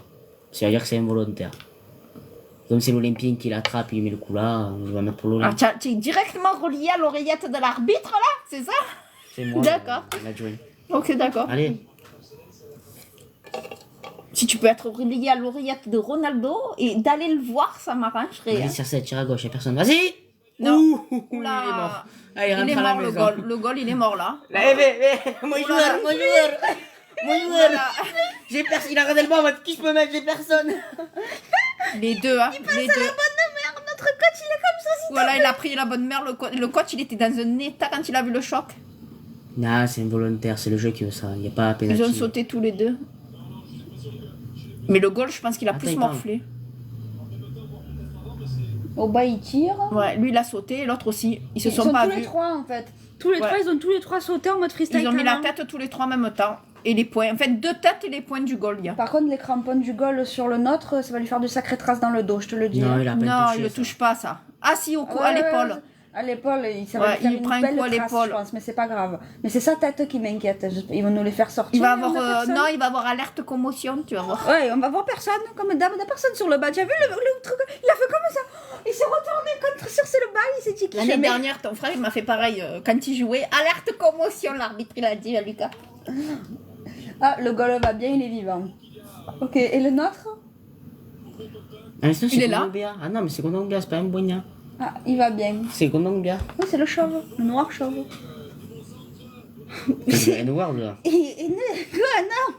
C'est-à-dire que c'est involontaire. Comme c'est l'Olympien qui l'attrape, il met le coup là, il va mettre pour Ah, l'Olympien. tu es directement relié à l'oreillette de l'arbitre, là? C'est ça? C'est moi. D'accord. L'adjoint. Ok, d'accord. Allez. Si tu peux être relié à l'oreillette de Ronaldo et d'aller le voir, ça m'arrangerait. Allez, Hein. sur cette, tire à gauche, il n'y a personne. Vas-y. Non. Ouh, il est Oula. mort. Allez, Il rentre est à la mort, le maison. goal. Le goal, il est mort, là. Là, mon joueur, mon joueur. Mon joueur. J'ai personne. Il a regardé le banc, qui je peux mettre, j'ai personne. Les deux, hein. Les deux. Merde, notre coach, il est comme ça. Voilà, il a pris la bonne mère. Le coach, il était dans un état quand il a vu le choc. Non, c'est involontaire, c'est le jeu qui veut ça. Il n'y a pas à Ils ont pénalty. sauté tous les deux. Mais le goal, je pense qu'il a Attends, plus attends. morflé. Au bas, il tire. Ouais, lui il a sauté, et l'autre aussi. Ils se Ils sont pas tous les vus. trois en fait. Tous les Ouais. trois, ils ont tous les trois sauté en mode freestyle. Ils ont mis la canin. tête tous les trois en même temps. Et les points. En fait, 2 têtes et les points du goal, il y a. Par contre, les crampons du goal sur le nôtre, ça va lui faire de sacrées traces dans le dos, je te le dis. Non, il a pas Non, touché, il le ça. touche pas, ça. Ah si, au cou, Ouais, à l'épaule. ouais, à l'épaule, ça va Ouais, lui faire il une prend un belle coup à trace, l'épaule. je pense, mais c'est pas grave. Mais c'est sa tête qui m'inquiète. Ils vont nous les faire sortir. Il va et on avoir... a personne. non, il va avoir alerte commotion, tu vas voir. Ouais, on va voir personne, comme d'hab, il y a personne sur le bas. Tu as vu le truc? Il a fait comme ça. Il s'est retourné sur le bas, il s'est dit qu'il L'année jamais. dernière, ton frère, il m'a fait pareil quand il jouait. Alerte commotion, l'arbitre, il a dit à Lucas. Ah, le goal va bien, il est vivant. Ok, et le nôtre? Ah, mais sinon, Il c'est est là. Kondogbia. Ah non, mais c'est Kondogbia, c'est pas un Boigna. Ah, il va bien. C'est Kondogbia. Oui, c'est le chauve, le noir chauve. C'est le N-word, là. Et quoi, non?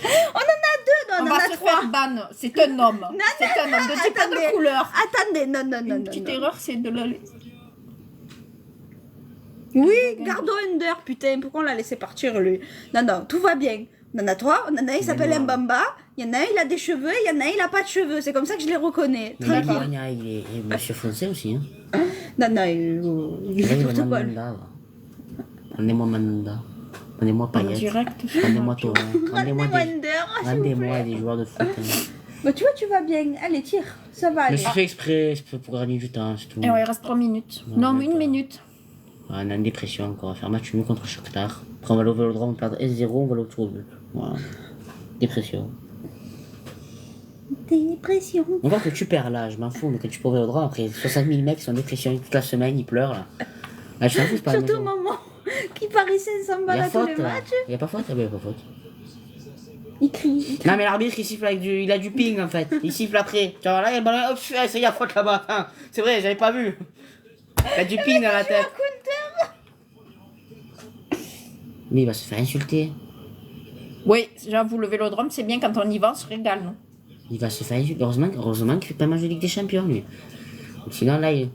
On en a deux, non, On on en va a se trois. faire ban. C'est un homme. C'est un homme. Ne dis pas attendez. de couleur. Attendez, non, non, non, Une non. petite non. erreur, c'est de la... Oui, Gardo Under, putain, pourquoi on l'a laissé partir, lui? Non, non, tout va bien. On en a trois, on en a un, il s'appelle non. Mbamba, il y en a un, il a des cheveux, il y en a un, il a pas de cheveux. C'est comme ça que je les reconnais. Mais Tranquille. Boigna, il est monsieur foncé aussi, hein. Non, non, il Il fait est n'importe quoi. Mandanda, là. Rendez-moi Mandanda. Rendez-moi En Payet. direct. Rendez-moi Taurin. Rendez-moi Rendez-moi des... Under, s'il vous Rendez-moi plaît. des joueurs de foot. Hein. Bah, tu vois, tu vas bien. Allez, tire, ça va Je me aller. suis fait exprès, c'est pour gagner du temps, c'est tout. Et ouais, il reste 3 minutes. Non, Non, même une pas. minute. Ouais, on a une dépression encore. On va faire match nul contre Shakhtar. Après, on va aller au Vélodrome, on va perdre S0, on va aller au tour au but. Voilà. Dépression. Dépression. Encore que tu perds là, je m'en fous, mais quand tu peux au Vélodrome, après 60 000 mecs qui sont en dépression toute la semaine, ils pleurent là. Là, je m'en fous, c'est pas la Surtout maison. maman qui parie 500 Il y balles a à tous les faute là. matchs. Il y a pas faute? Ah ben, il y a pas faute. Il crie. Non, mais l'arbitre il siffle avec du. Il a du ping en fait. Il siffle après. Tu vois, là, il y a le ballon, hop, ça y est, il y a faute là-bas. Hein. C'est vrai, j'avais pas vu. Il a du ping dans la tête. Mais il va se faire insulter. Oui, j'avoue, le vélodrome, c'est bien quand on y va, on se régale, non? Il va se faire insulter. Heureusement qu'il fait pas match de Ligue des Champions lui. Sinon là, il.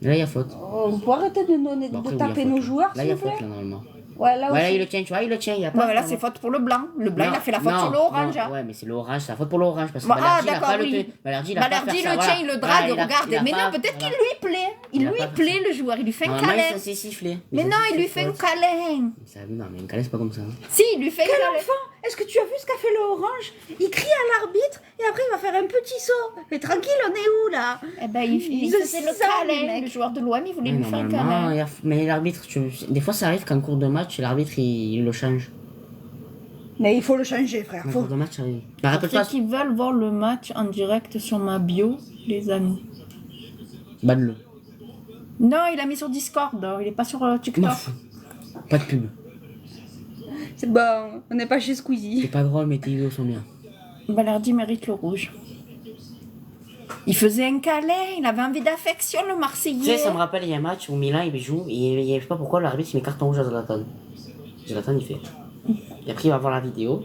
Là, il y a faute. On peut arrêter de, Bon, après, de oui, il y a taper faute, nos là. joueurs, Là, il y a s'il vous faute plaît. là normalement. Ouais, là Ouais, là, aussi. il le tient, tu vois, il le tient, il y a Non, pas. mais là, c'est faute pour le blanc. Le blanc, Non, il a fait la faute non, sur l'orange. non, hein. ouais, mais c'est l'orange, c'est la faute pour l'orange. Parce que Bah, Balerdi, il a d'accord, pas oui. le. Balerdi, il a pas Balerdi faire le ça, tient, il le drague, voilà, regarde. il a Mais pas- non, peut-être qu'il voilà. lui plaît. Il Il a lui pas plaît, le joueur. Il lui fait un Normalement, câlin. ça s'est sifflé. Mais non, il lui fait un câlin. Non, mais une câlin, c'est pas comme ça. Hein. Si, il lui fait un Quel câlin. enfant! Est-ce que tu as vu ce qu'a fait le orange? Il crie à l'arbitre et après il va faire un petit saut. Mais tranquille, on est où là? Eh ben, il Ils faisait se le sentent, les câlin. mecs. Le joueur de l'OM, il voulait Ouais, lui faire un normalement, câlin. mais l'arbitre, des fois ça arrive qu'en cours de match, l'arbitre il le change. Mais il faut le changer, frère. En Faut... cours de match, ça arrive. Pour Bah, rappelle-toi, ceux qui veulent voir le match en direct sur ma bio, les amis. banne-le. Non, il a mis sur Discord. Il est pas sur M'en TikTok. fous. Pas de pub. C'est bon, on n'est pas chez Squeezie. C'est pas drôle, mais tes vidéos sont bien. Balerdi mérite le rouge. Il faisait un câlin, il avait envie d'affection, le Tu Marseillais. sais, ça me rappelle, il y a un match où Milan il joue, et je sais pas pourquoi l'arbitre il met carton rouge à Zlatan. Zlatan il fait. Et après il va voir la vidéo,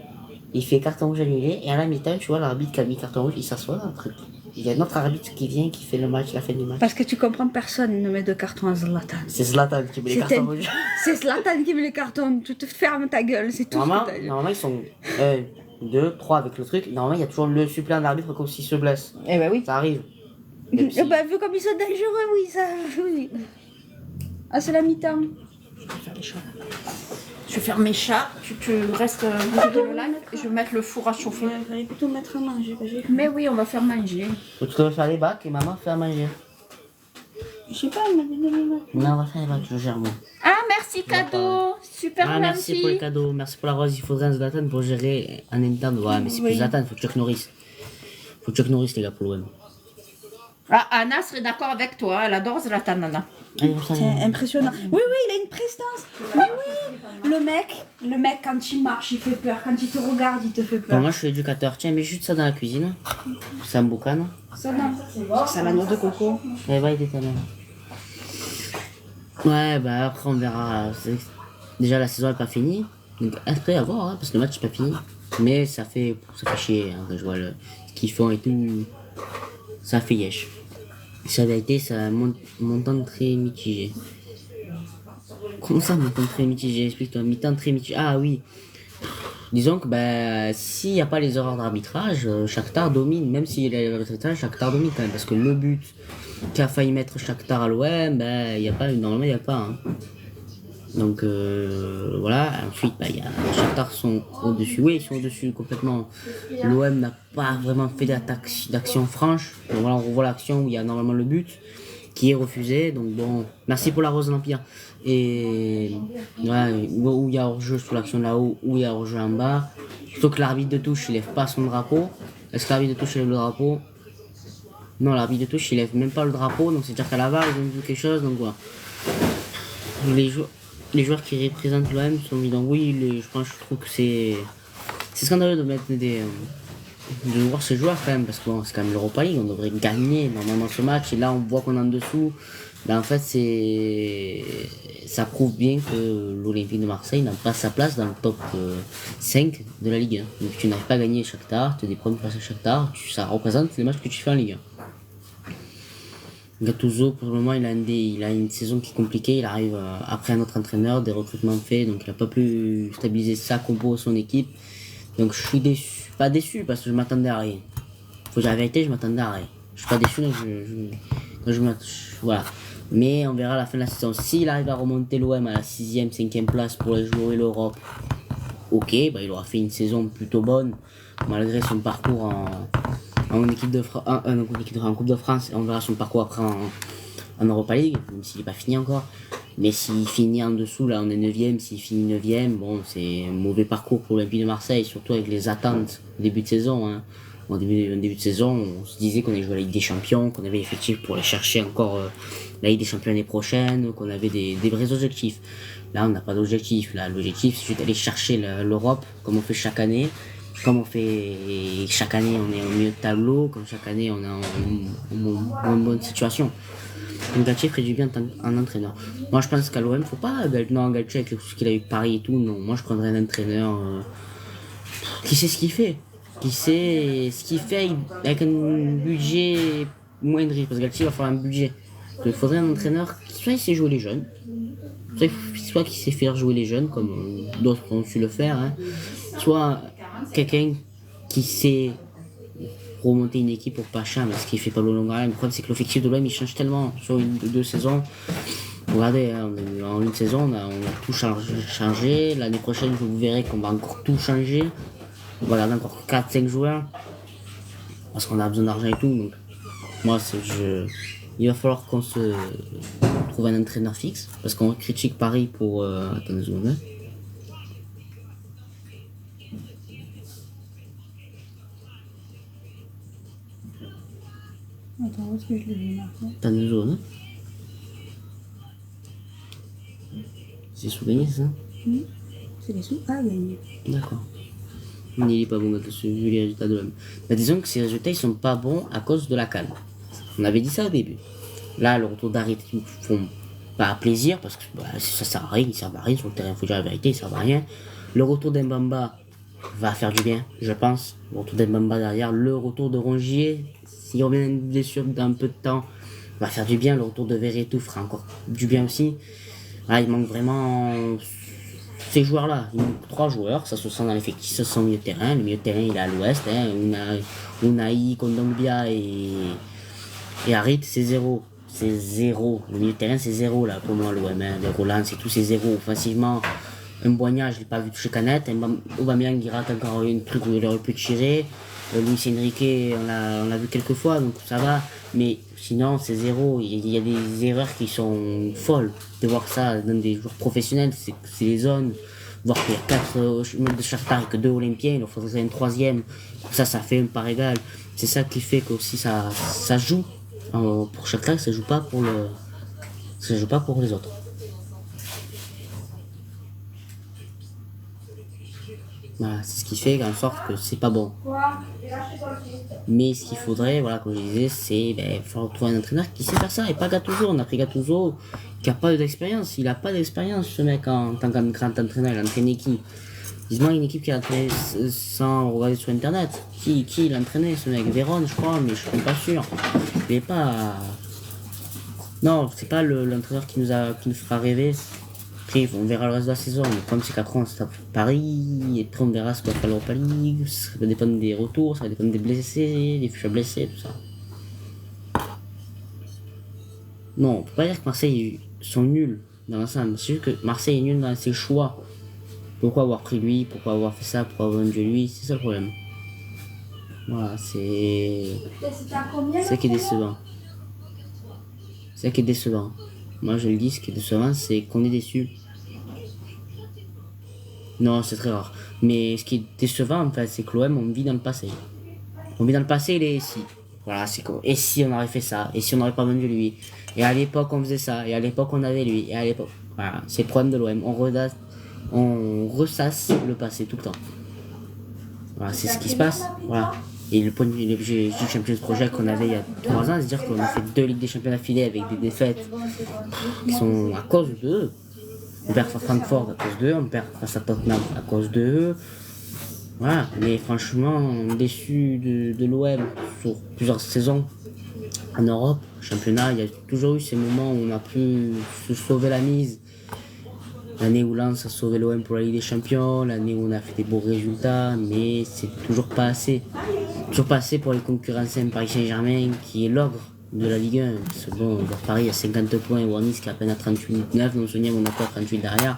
il fait carton rouge annulé, et à la mi-temps, tu vois, l'arbitre qui a mis carton rouge, il s'assoit dans le truc. Il y a un autre arbitre qui vient, qui fait le match, la fin du match. Parce que tu comprends, personne ne met de carton à Zlatan. C'est Zlatan qui met les C'est cartons un- rouges. C'est Zlatan qui met les cartons. Tu te fermes ta gueule, c'est tout. Normalement, ce que t'as. normalement, ils sont 1, 2, 3 avec le truc. Normalement, il y a toujours le suppléant d'arbitre comme s'il se blesse. Eh ben oui. Ça arrive. Même si- Eh ben, vu comme ils sont dangereux, oui, ça. Oui. Ah, c'est la mi-temps. Je vais faire mes chats. Tu restes regarder le live et je vais mettre le four à chauffer. Il fallait plutôt mettre à manger. Mais oui, on va faire manger. Faut que tu devrais faire les bacs et maman faire manger. Je sais pas, il m'a dit de me mettre. Non, on va faire les bacs, je gère moi. Ah, merci cadeau. Super Ah, merci pour le cadeau, merci pour la rose. Il faudrait un Zlatan pour gérer en interne. Ouais, mais c'est plus Oui. Zlatan, faut Chuck Norris. Faut Chuck Norris, les gars, pour l'OM. Ah, Anna serait d'accord avec toi. Elle adore Zlatan, Anna. Allez, on s'en C'est va. impressionnant. Oui, oui, il a une prestance. Mais oui, le mec, quand il marche, il fait peur. Quand il te regarde, il te fait Bon, peur. moi, je suis éducateur. Tiens, mets juste ça dans la cuisine. C'est un boucan. Ça, non. C'est la noix de coco. Eh, va aider ta mère. Ouais, bah après, on verra. Déjà, la saison n'est pas finie. Donc, après, à voir, hein, parce que le match n'est pas fini. Mais ça fait chier. Hein, quand je vois ce qu'ils font et tout. Ça fait yesh. C'est la vérité, ça montant très mitigé. Comment ça, montant très mitigé? Explique-toi, mi-temps très mitigé. Ah oui. Disons que s'il n'y a pas les erreurs d'arbitrage, Shakhtar domine, même s'il est retraité, Shakhtar domine quand même, parce que le but qui a failli mettre Shakhtar à l'OM, il y a pas, normalement il n'y a pas. Hein. Donc voilà, ensuite il y a les Shakhtar sont au-dessus, oui ils sont au-dessus complètement. L'OM n'a pas vraiment fait d'action franche, donc voilà on revoit l'action où il y a normalement le but qui est refusé, donc bon, merci pour la rose de l'Empire. Et voilà, où il y a hors-jeu sur l'action là-haut, où il y a hors-jeu en bas. Plutôt que l'arbitre de touche il lève pas son drapeau. Est-ce que l'arbitre de touche lève le drapeau? Non, l'arbitre de touche il lève même pas le drapeau, donc c'est-à-dire qu'à la barre ils ont vu quelque chose, donc voilà. Les joueurs qui représentent l'OM sont mis dans oui, je trouve que c'est scandaleux de mettre de voir ces joueurs quand même, parce que bon, c'est quand même l'Europa League, on devrait gagner normalement ce match, et là on voit qu'on est en dessous. En fait ça prouve bien que l'Olympique de Marseille n'a pas sa place dans le top 5 de la Ligue 1. Donc tu n'arrives pas à gagner Shakhtar, tu es des premières places à Shakhtar, ça représente les matchs que tu fais en Ligue 1. Gattuso pour le moment il a une saison qui est compliquée, il arrive après un autre entraîneur, des recrutements faits, donc il n'a pas pu stabiliser sa compo, son équipe. Donc je suis pas déçu parce que je m'attendais à rien. Faut dire la vérité, je m'attendais à rien. Je suis pas déçu, donc voilà. Mais on verra à la fin de la saison. S'il arrive à remonter l'OM à la 6ème, 5ème place pour les jouer l'Europe, ok, il aura fait une saison plutôt bonne, malgré son parcours en équipe de France, en Coupe de France, et on verra son parcours après en Europa League, même s'il n'est pas fini encore. Mais s'il finit en dessous, là on est 9ème, s'il finit 9ème, bon c'est un mauvais parcours pour l'Olympique de Marseille, surtout avec les attentes au début de saison. Hein. Au début de saison, on se disait qu'on allait jouer la Ligue des Champions, qu'on avait effectif pour aller chercher encore la Ligue des Champions l'année prochaine, qu'on avait des vrais objectifs. Là on n'a pas d'objectif, là l'objectif c'est d'aller chercher l'Europe, comme on fait chaque année. Comme on fait chaque année, on est au milieu de tableau, comme chaque année on est en bonne situation. Donc Galtier ferait du bien en entraîneur. Moi je pense qu'à l'OM, faut pas Galtier avec tout ce qu'il a eu Paris et tout, non. Moi je prendrais un entraîneur qui sait ce qu'il fait. Qui sait ce qu'il fait avec un budget moindre, parce que Galtier va falloir un budget. Donc il faudrait un entraîneur qui soit il sait jouer les jeunes, soit qui sait faire jouer les jeunes, comme d'autres ont su le faire, hein. Soit quelqu'un qui sait remonter une équipe pour pas cher, mais ce qui fait Pablo Longoria. Le problème c'est que l'effectif de l'OM il change tellement sur deux saisons. Regardez, hein, en une saison on a tout changé. L'année prochaine vous verrez qu'on va encore tout changer. On va garder encore 4-5 joueurs parce qu'on a besoin d'argent et tout. Donc moi il va falloir qu'on se trouve un entraîneur fixe, parce qu'on critique Paris pour attendez, Attends, où est-ce que je l'ai marqué? T'as une zone. C'est sous-gagné, c'est ça? C'est les sous à gagner. D'accord. Il n'est pas bon vu les résultats de l'homme. Disons que ces résultats ils sont pas bons à cause de la CAN. On avait dit ça au début. Là, le retour d'Harit ils ne font pas plaisir parce que ça sert à rien, ils servent à rien sur le terrain. Faut dire la vérité, ils servent à rien. Le retour d'Mbamba va faire du bien, je pense. Le retour d'Mbamba derrière, le retour de Rongier, s'il revient une blessure d'un peu de temps, va faire du bien. Le retour de Verretou fera encore du bien aussi. Là, il manque vraiment ces joueurs-là. Il manque 3 joueurs, ça se sent dans l'effectif, ça se sent au milieu de terrain. Le milieu de terrain, il est à l'ouest. Hein. Unai, Kondogbia et Harit, c'est 0. C'est 0. Le milieu de terrain, c'est 0 là pour moi, l'OM. Hein. Les Roland, c'est tout, c'est 0. Offensivement, un Boignat, je l'ai pas vu toucher canette. Aubameyang, il rate encore une truc où il aurait pu tirer. Luis Enrique, on l'a vu quelques fois, donc ça va. Mais sinon, c'est 0. Il y a des erreurs qui sont folles. De voir ça dans des joueurs professionnels, c'est les zones. Voir qu'il y a 4 mecs de Shakhtar et que 2 Olympiens, il leur faudrait un 3e. Ça fait un par égal. C'est ça qui fait que aussi ça joue. Pour Shakhtar, ça joue pas pour les autres. Voilà, c'est ce qui fait en sorte que c'est pas bon. Mais ce qu'il faudrait, voilà, comme je disais, c'est il faut trouver un entraîneur qui sait faire ça et pas Gattuso. On a pris Gattuso qui a pas d'expérience. Il a pas d'expérience, ce mec, en tant que grand entraîneur. Il a entraîné qui? Dis-moi une équipe qui a entraîné sans regarder sur internet. Qui l'a entraîné, ce mec? Vérone, je crois, mais je suis pas sûr. Il est pas. Non, c'est pas l'entraîneur qui nous fera rêver. Après, on verra le reste de la saison. Le problème, c'est qu'après, on se tape Paris. Et après, on verra ce qu'on va faire l'Europa League. Ça va dépendre des retours, ça va dépendre des blessés, des futurs blessés, tout ça. Non, on peut pas dire que Marseille sont nuls dans l'ensemble. C'est juste que Marseille est nul dans ses choix. Pourquoi avoir pris lui? Pourquoi avoir fait ça? Pourquoi avoir vendu lui? C'est ça le problème. Voilà, c'est ça qui est décevant. C'est ça qui est décevant. Moi je le dis, ce qui est décevant, c'est qu'on est déçu. Non, c'est très rare. Mais ce qui est décevant, en fait, c'est que l'OM, on vit dans le passé. On vit dans le passé, il est ici. Voilà, c'est quoi. Et si on aurait fait ça? Et si on n'aurait pas vendu lui? Et à l'époque, on faisait ça. Et à l'époque, on avait lui. Et à l'époque... Voilà, c'est le problème de l'OM. On ressasse le passé tout le temps. Voilà, c'est ce qui se passe. Voilà. Et le point de vue du Champions Project qu'on avait il y a 3 ans, c'est-à-dire qu'on a fait 2 Ligues des Champions affilées avec des défaites qui sont à cause d'eux. On perd face à Francfort à cause d'eux, on perd face à Tottenham à cause d'eux. Voilà, mais franchement, on est déçu de l'OM sur plusieurs saisons en Europe, championnat. Il y a toujours eu ces moments où on a pu se sauver la mise. L'année où Lens a sauvé l'OM pour la Ligue des Champions, l'année où on a fait des beaux résultats, mais c'est toujours pas assez. Toujours pas assez pour les concurrencer un Paris Saint-Germain qui est l'ogre de la Ligue 1. Parce que bon, Paris a 50 points, ou Nice qui a à peine à 38-9, non souvenir on a pas 38 derrière.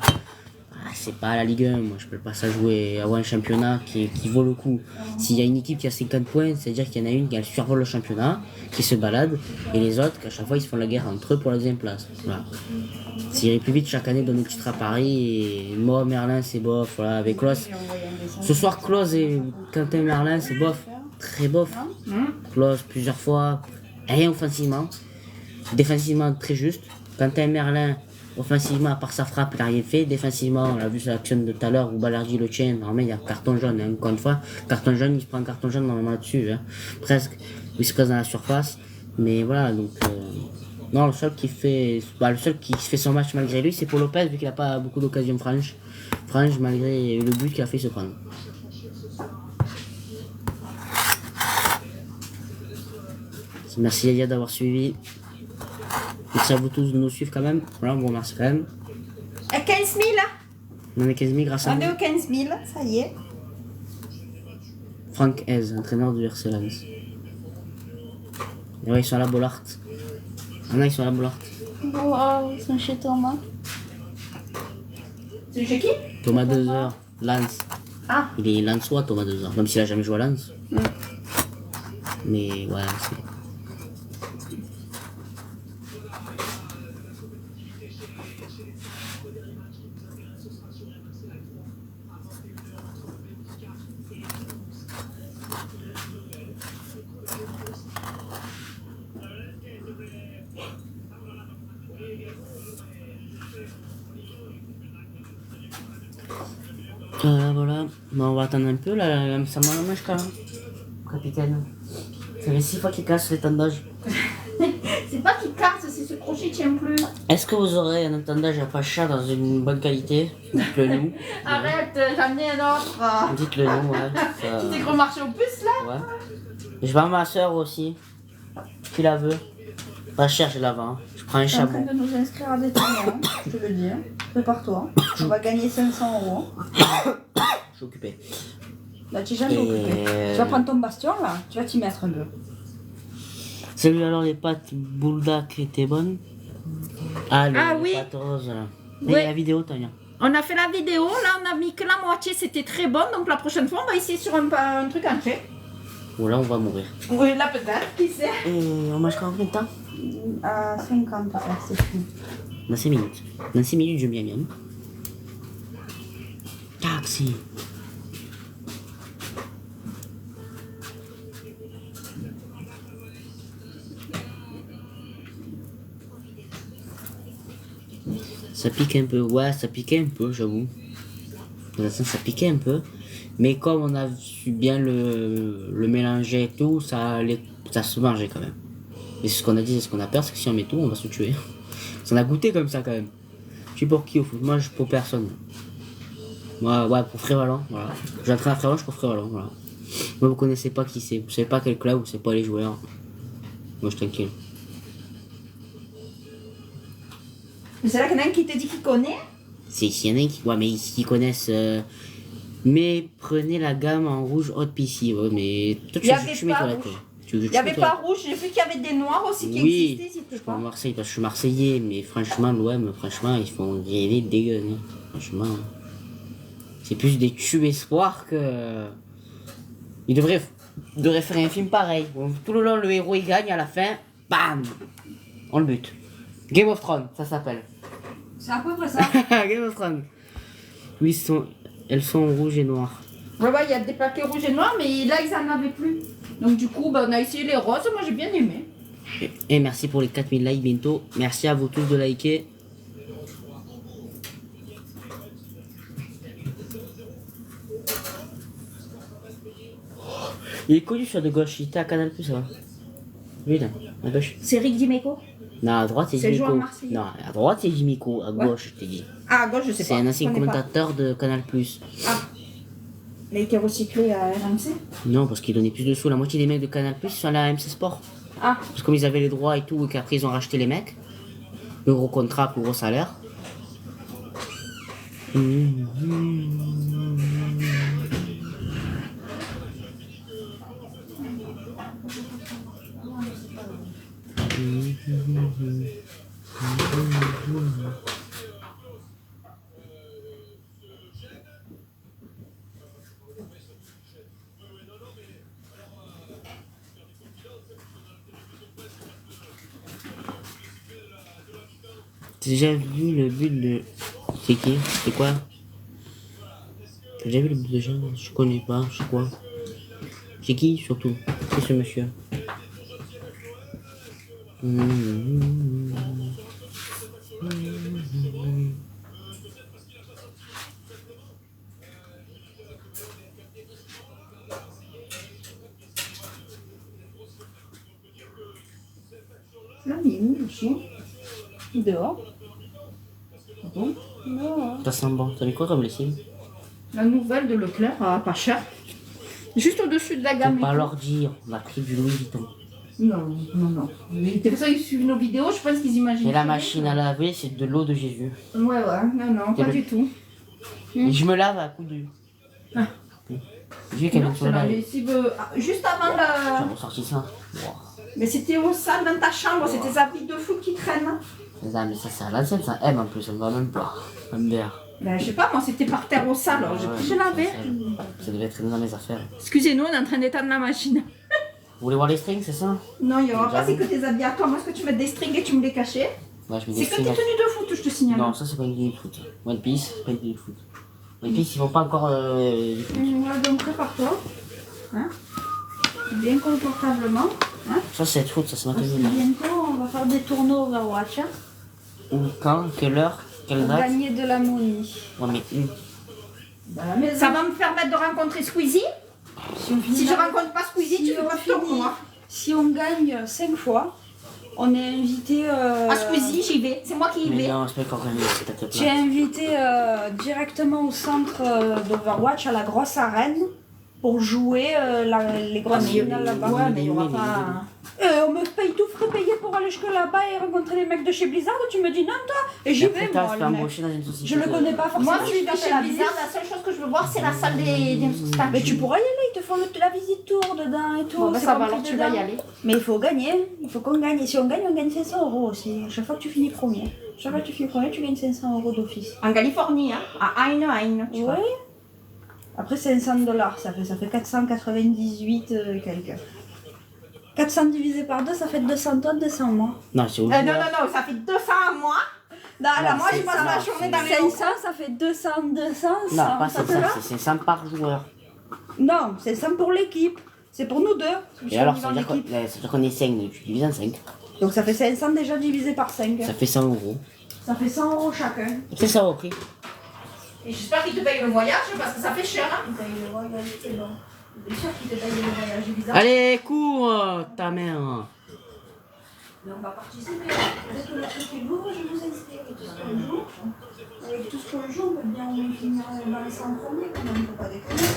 C'est pas la Ligue 1, moi je peux pas ça jouer, avoir un championnat qui vaut le coup. S'il y a une équipe qui a 50 points, c'est-à-dire qu'il y en a une qui survole le championnat, qui se balade, et les autres, qu'à chaque fois ils se font la guerre entre eux pour la deuxième place. Voilà. Ça irait plus vite chaque année donner le titre à Paris, et moi, Merlin, c'est bof, voilà, avec Klose. Ce soir, Klose et Quentin Merlin, c'est bof, très bof. Klose plusieurs fois, rien offensivement, défensivement très juste. Quentin Merlin, offensivement, à part sa frappe, il n'a rien fait. Défensivement, on a vu l'action de tout à l'heure où Balerdi le tient. Normalement, il y a carton jaune, hein. Encore une fois. Carton jaune, il se prend un carton jaune normalement là-dessus. Hein. Presque. Il se passe dans la surface. Mais voilà, donc. Non, le seul qui fait son match malgré lui, c'est Paul Lopez, vu qu'il n'a pas beaucoup d'occasions franches. Franches, malgré le but qu'il a fait se prendre. Merci Elia d'avoir suivi. Merci à vous tous de nous suivre quand même. Voilà, on vous remercie quand même. À 15 000 là. On est 15 000 grâce à On vous. est aux 15 000, ça y est. Franck Hez, entraîneur du RC Lens. Et ouais, ils sont à la Bollard. Ah non, ils sont à la Bollard. Wow, ils sont chez Thomas. C'est chez qui? Thomas 2h, Lens. Ah. Il est Lensois, Thomas 2h. Même s'il a jamais joué à Lens. Mais ouais, c'est. Voilà, bon, on va attendre un peu là, ça m'a la manche quand même, capitaine. Ça fait 6 fois qu'il casse l'étendage. C'est pas qu'il casse, c'est ce crochet tient plus. Est-ce que vous aurez un étendage à Pacha dans une bonne qualité? Dites-le nous. Arrête, j'en ai un autre. Dites-le nous, ouais. Tu t'es gros marché aux puces là? Ouais. Et je vends ma soeur aussi. Qui la veut? Pas cher, je la vends. Je prends un Je suis en train chameau. de nous inscrire à des tournois, je te le dis. Prépare-toi. On va gagner 500 €. Je suis occupé. Là, tu es jamais occupé. Tu vas prendre ton bastion là, tu vas t'y mettre un peu. Salut, alors les pâtes Bouldak étaient bonnes? Ah, les oui. pâtes roses là. Ouais. Et la vidéo, Tania. On a fait la vidéo, là on a mis que la moitié, c'était très bon, donc la prochaine fois on va essayer sur un truc entier. Ou là, on va mourir. Oui, là peut-être, qui sait. Et on mange combien de temps? À 50, ça, c'est fini. Dans 6 minutes. Dans 6 minutes, je miam miam. Taxi. Ça pique un peu, ouais, ça piquait un peu, j'avoue. Ça piquait un peu. Mais comme on a su bien le mélanger et tout, ça se mangeait quand même. Et c'est ce qu'on a dit, c'est ce qu'on a peur, c'est que si on met tout, on va se tuer. Ça a goûté comme ça quand même. Je suis pour qui au foot? Moi, je suis pour personne. Moi, ouais, pour Frévalent, voilà. J'entraîne à Frévalent, je suis pour Frévalent, voilà. Moi, vous connaissez pas qui c'est, vous savez pas quel club, vous savez pas les joueurs. Moi, je suis tranquille. Mais c'est là qu'il y en a un qui te dit qu'il connaît. s'il y en a qui... Ouais, mais qui connaissent... Mais prenez la gamme en rouge haute piscine. Ouais, mais toi, Il y avait tu mets pas toi là, rouge. quoi. Il n'y avait pas rouge, j'ai vu qu'il y avait des noirs aussi qui Oui, existaient, c'était je suis pas. pas Marseille parce que je suis Marseillais, mais franchement, l'OM, franchement, ils font rêver des gueules. Hein. Franchement, c'est plus des tubes espoirs que. Ils devraient faire un film pareil. Tout le long, le héros il gagne, à la fin, bam, on le bute. Game of Thrones, ça s'appelle. C'est à peu près ça. Game of Thrones. Oui, elles sont rouges et noires. Ouais, il y a des paquets rouges et noirs, mais là, ils en avaient plus. Donc, du coup, on a essayé les roses. Moi, j'ai bien aimé. Et merci pour les 4000 likes bientôt. Merci à vous tous de liker. Il est connu sur de gauche, il était à Canal Plus, ça va. Lui là, à gauche. C'est Rick Dimeco. Non, à droite c'est C'est le Jimico. joueur marseillais. Non, à droite c'est Jimico, à Ouais. gauche je t'ai dit. Ah, à gauche, je sais C'est pas. un ancien Je connais pas. commentateur de Canal Plus. Ah. Il a été recyclé à RMC. Non, parce qu'il donnait plus de sous. La moitié des mecs de Canal Plus sont allés à MC Sport. Ah. Parce que comme ils avaient les droits et tout, et qu'après ils ont racheté les mecs. Le gros contrat, plus gros salaire. T'as déjà vu le but de... C'est qui? C'est quoi? T'as déjà vu le but de Jean? Je connais pas, c'est quoi? C'est qui surtout? C'est ce monsieur. Là, il est où le chien? Dehors. Ah bon? Ça sent bon. T'as mis quoi comme lessive? La nouvelle de Leclerc à pas cher. Juste au-dessus de la Faut gamme. pas leur dire. On a pris du Louis Vuitton. Non, non, non. Mais de toute façon, ils suivent nos vidéos, je pense qu'ils imaginent. Et la machine à laver, c'est de l'eau de Jésus. Ouais, non, non, pas C'est du tout. Et je me lave à coup de... Ah. J'ai qu'elle Non, vient sur c'est la la lessive, juste avant la. J'ai ressorti ça. Wow. Mais c'était au sale dans ta chambre, c'était tes habits de foot qui traînent. Ça, mais ça c'est à l'ancienne, ça aime en plus, ça me va même pas. Ça me vert. Ben, je sais pas, moi c'était par terre au sale, alors j'ai pris, je l'avais. Ça devait être dans mes affaires. Excusez-nous, on est en train d'éteindre la machine. Vous voulez voir les strings, c'est ça? Non, il y aura pas, c'est que tes habits à toi. Moi, est-ce que tu mets des strings et tu me les cachais? Ouais, je mets des C'est que tes strings. tenues de foot, je te signale. Non, ça c'est pas une tenue de foot. One Piece, c'est pas une tenue de foot. One Piece, ils font pas encore du foot. Voilà, donc prépare-toi. Hein? Bien confortablement. Hein? Ça c'est de foot, ça c'est ma Parce tenue que là. bientôt, on va faire des tournois Overwatch hein, Ou quand, quelle heure, quelle pour date? gagner de la money. Ouais, mais Ça va me permettre de rencontrer Squeezie. Si, on finit Si je la- rencontre pas Squeezie, Si tu fais on pas de finit- tournoi. Si on gagne 5 fois, on est invité. À Squeezie, j'y vais. C'est moi qui y mais vais. non, c'est pas encore gagné, c'est ta Tu es invité directement au centre d'Overwatch à la grosse arène pour jouer les grosses finales là-bas. Ouais, mais il y aura pas. On me paye tout frais payé pour aller jusque là-bas et rencontrer les mecs de chez Blizzard. Tu me dis non, toi? Et j'y vais, moi, c'est le pas mec. embauché dans une société. Je le connais pas forcément. Moi, je suis je chez t'appelle la Blizzard. visite. La seule chose que je veux voir, c'est la salle des spectacles. Mais tu pourras y aller, ils te font la visite tour dedans et tout. Bon, bah, c'est ça va, compris alors tu vas y dedans. aller. Mais il faut gagner, il faut qu'on gagne. Et si on gagne 500 € aussi. À chaque fois que tu finis premier. Chaque fois que tu finis premier, tu gagnes 500 € d'office. En Californie, hein, à Anaheim, tu vois. Oui. Après 500 $, ça fait 498 quelques. 400 divisé par 2, ça fait 200 tonnes, 200 mois. Non, c'est au Non, ça fait 200 à moi. Non, là, Non, moi, je c'est passe ça, la journée c'est- dans les 500, ça fait 200, 200, 100. Non, pas ça te 500, va c'est 500 par joueur. Non, c'est 100 pour l'équipe. C'est pour nous deux. Et alors, ça veut dire qu'on est 5, donc tu divises en 5. Donc ça fait 500 déjà divisé par 5. Ça fait 100 euros. Ça fait 100 € chacun. C'est ça au prix. Et j'espère qu'ils te payent le voyage parce que ça fait cher. Hein. Il paye le voyage, c'est bon. Bien sûr qu'il te paye le voyage, évidemment. Allez, cours, ta mère. Mais on va participer. Dès que le truc est lourd, je vous inscris avec tout ce qu'on joue. Avec tout ce qu'on joue, on peut bien finir dans les 100 premiers quand même, faut pas déconner.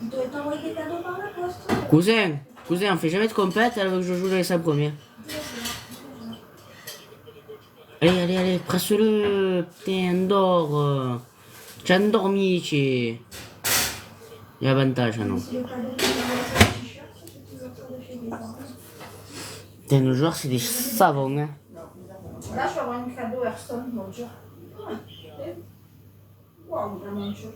Il doit t'envoyer des cadeaux par la poste. Cousin, on fait jamais de compète alors que je joue dans les 5 premiers. Allez, presse-le. Putain, dors. Tu as endormi, tu es. Il y a avantage, non. Si le cadeau qui m'a laissé le t-shirt, c'est toujours ça de chez les parents. Putain, nos joueurs, c'est des savons, hein. Là, je vais avoir un cadeau Hearthstone, mon Dieu. Waouh, vraiment chaud.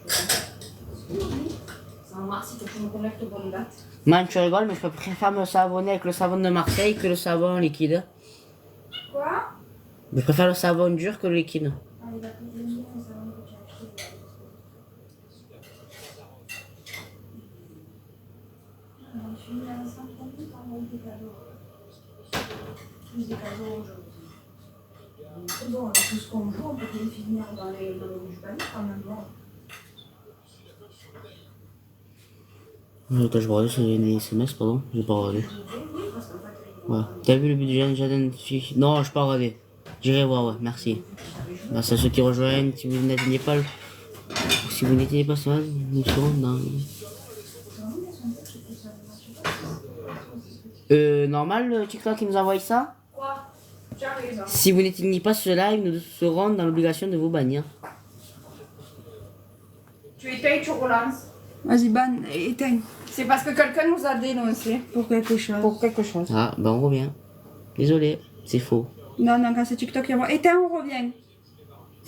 Ça va voir si tu me connectes aux bonnes dates. Man, tu rigoles, mais je préfère me savonner avec le savon de Marseille que le savon liquide. Quoi? Je préfère le savon dur que le liquide. Ah, il va cuisiner les savons que tu as achetés. Je suis mis à 130 par mois des cadeaux. Plus des cadeaux aujourd'hui. C'est bon, avec tout ce qu'on joue, on peut les finir dans le rouge panier quand même. Attends, je regardais sur les SMS, pardon. J'ai pas regardé. Ouais. T'as vu le but de Jaden? Non, je pas regardé. J'irai voir, ouais, merci. Merci à ceux qui rejoignent. Si vous n'atteignez pas si vous n'étiez pas ça, nous serons dans. Normal, le TikTok qui nous envoie ça? Quoi? J'arrive. Si vous n'éteignez pas ce live, nous serons dans l'obligation de vous bannir. Tu éteins, tu relances. Vas-y, ban, éteins. C'est parce que quelqu'un nous a dénoncé Pour quelque chose. pour quelque chose. Ah, ben on revient. Désolé, c'est faux. Non, quand c'est TikTok, il y a éteins, on revient.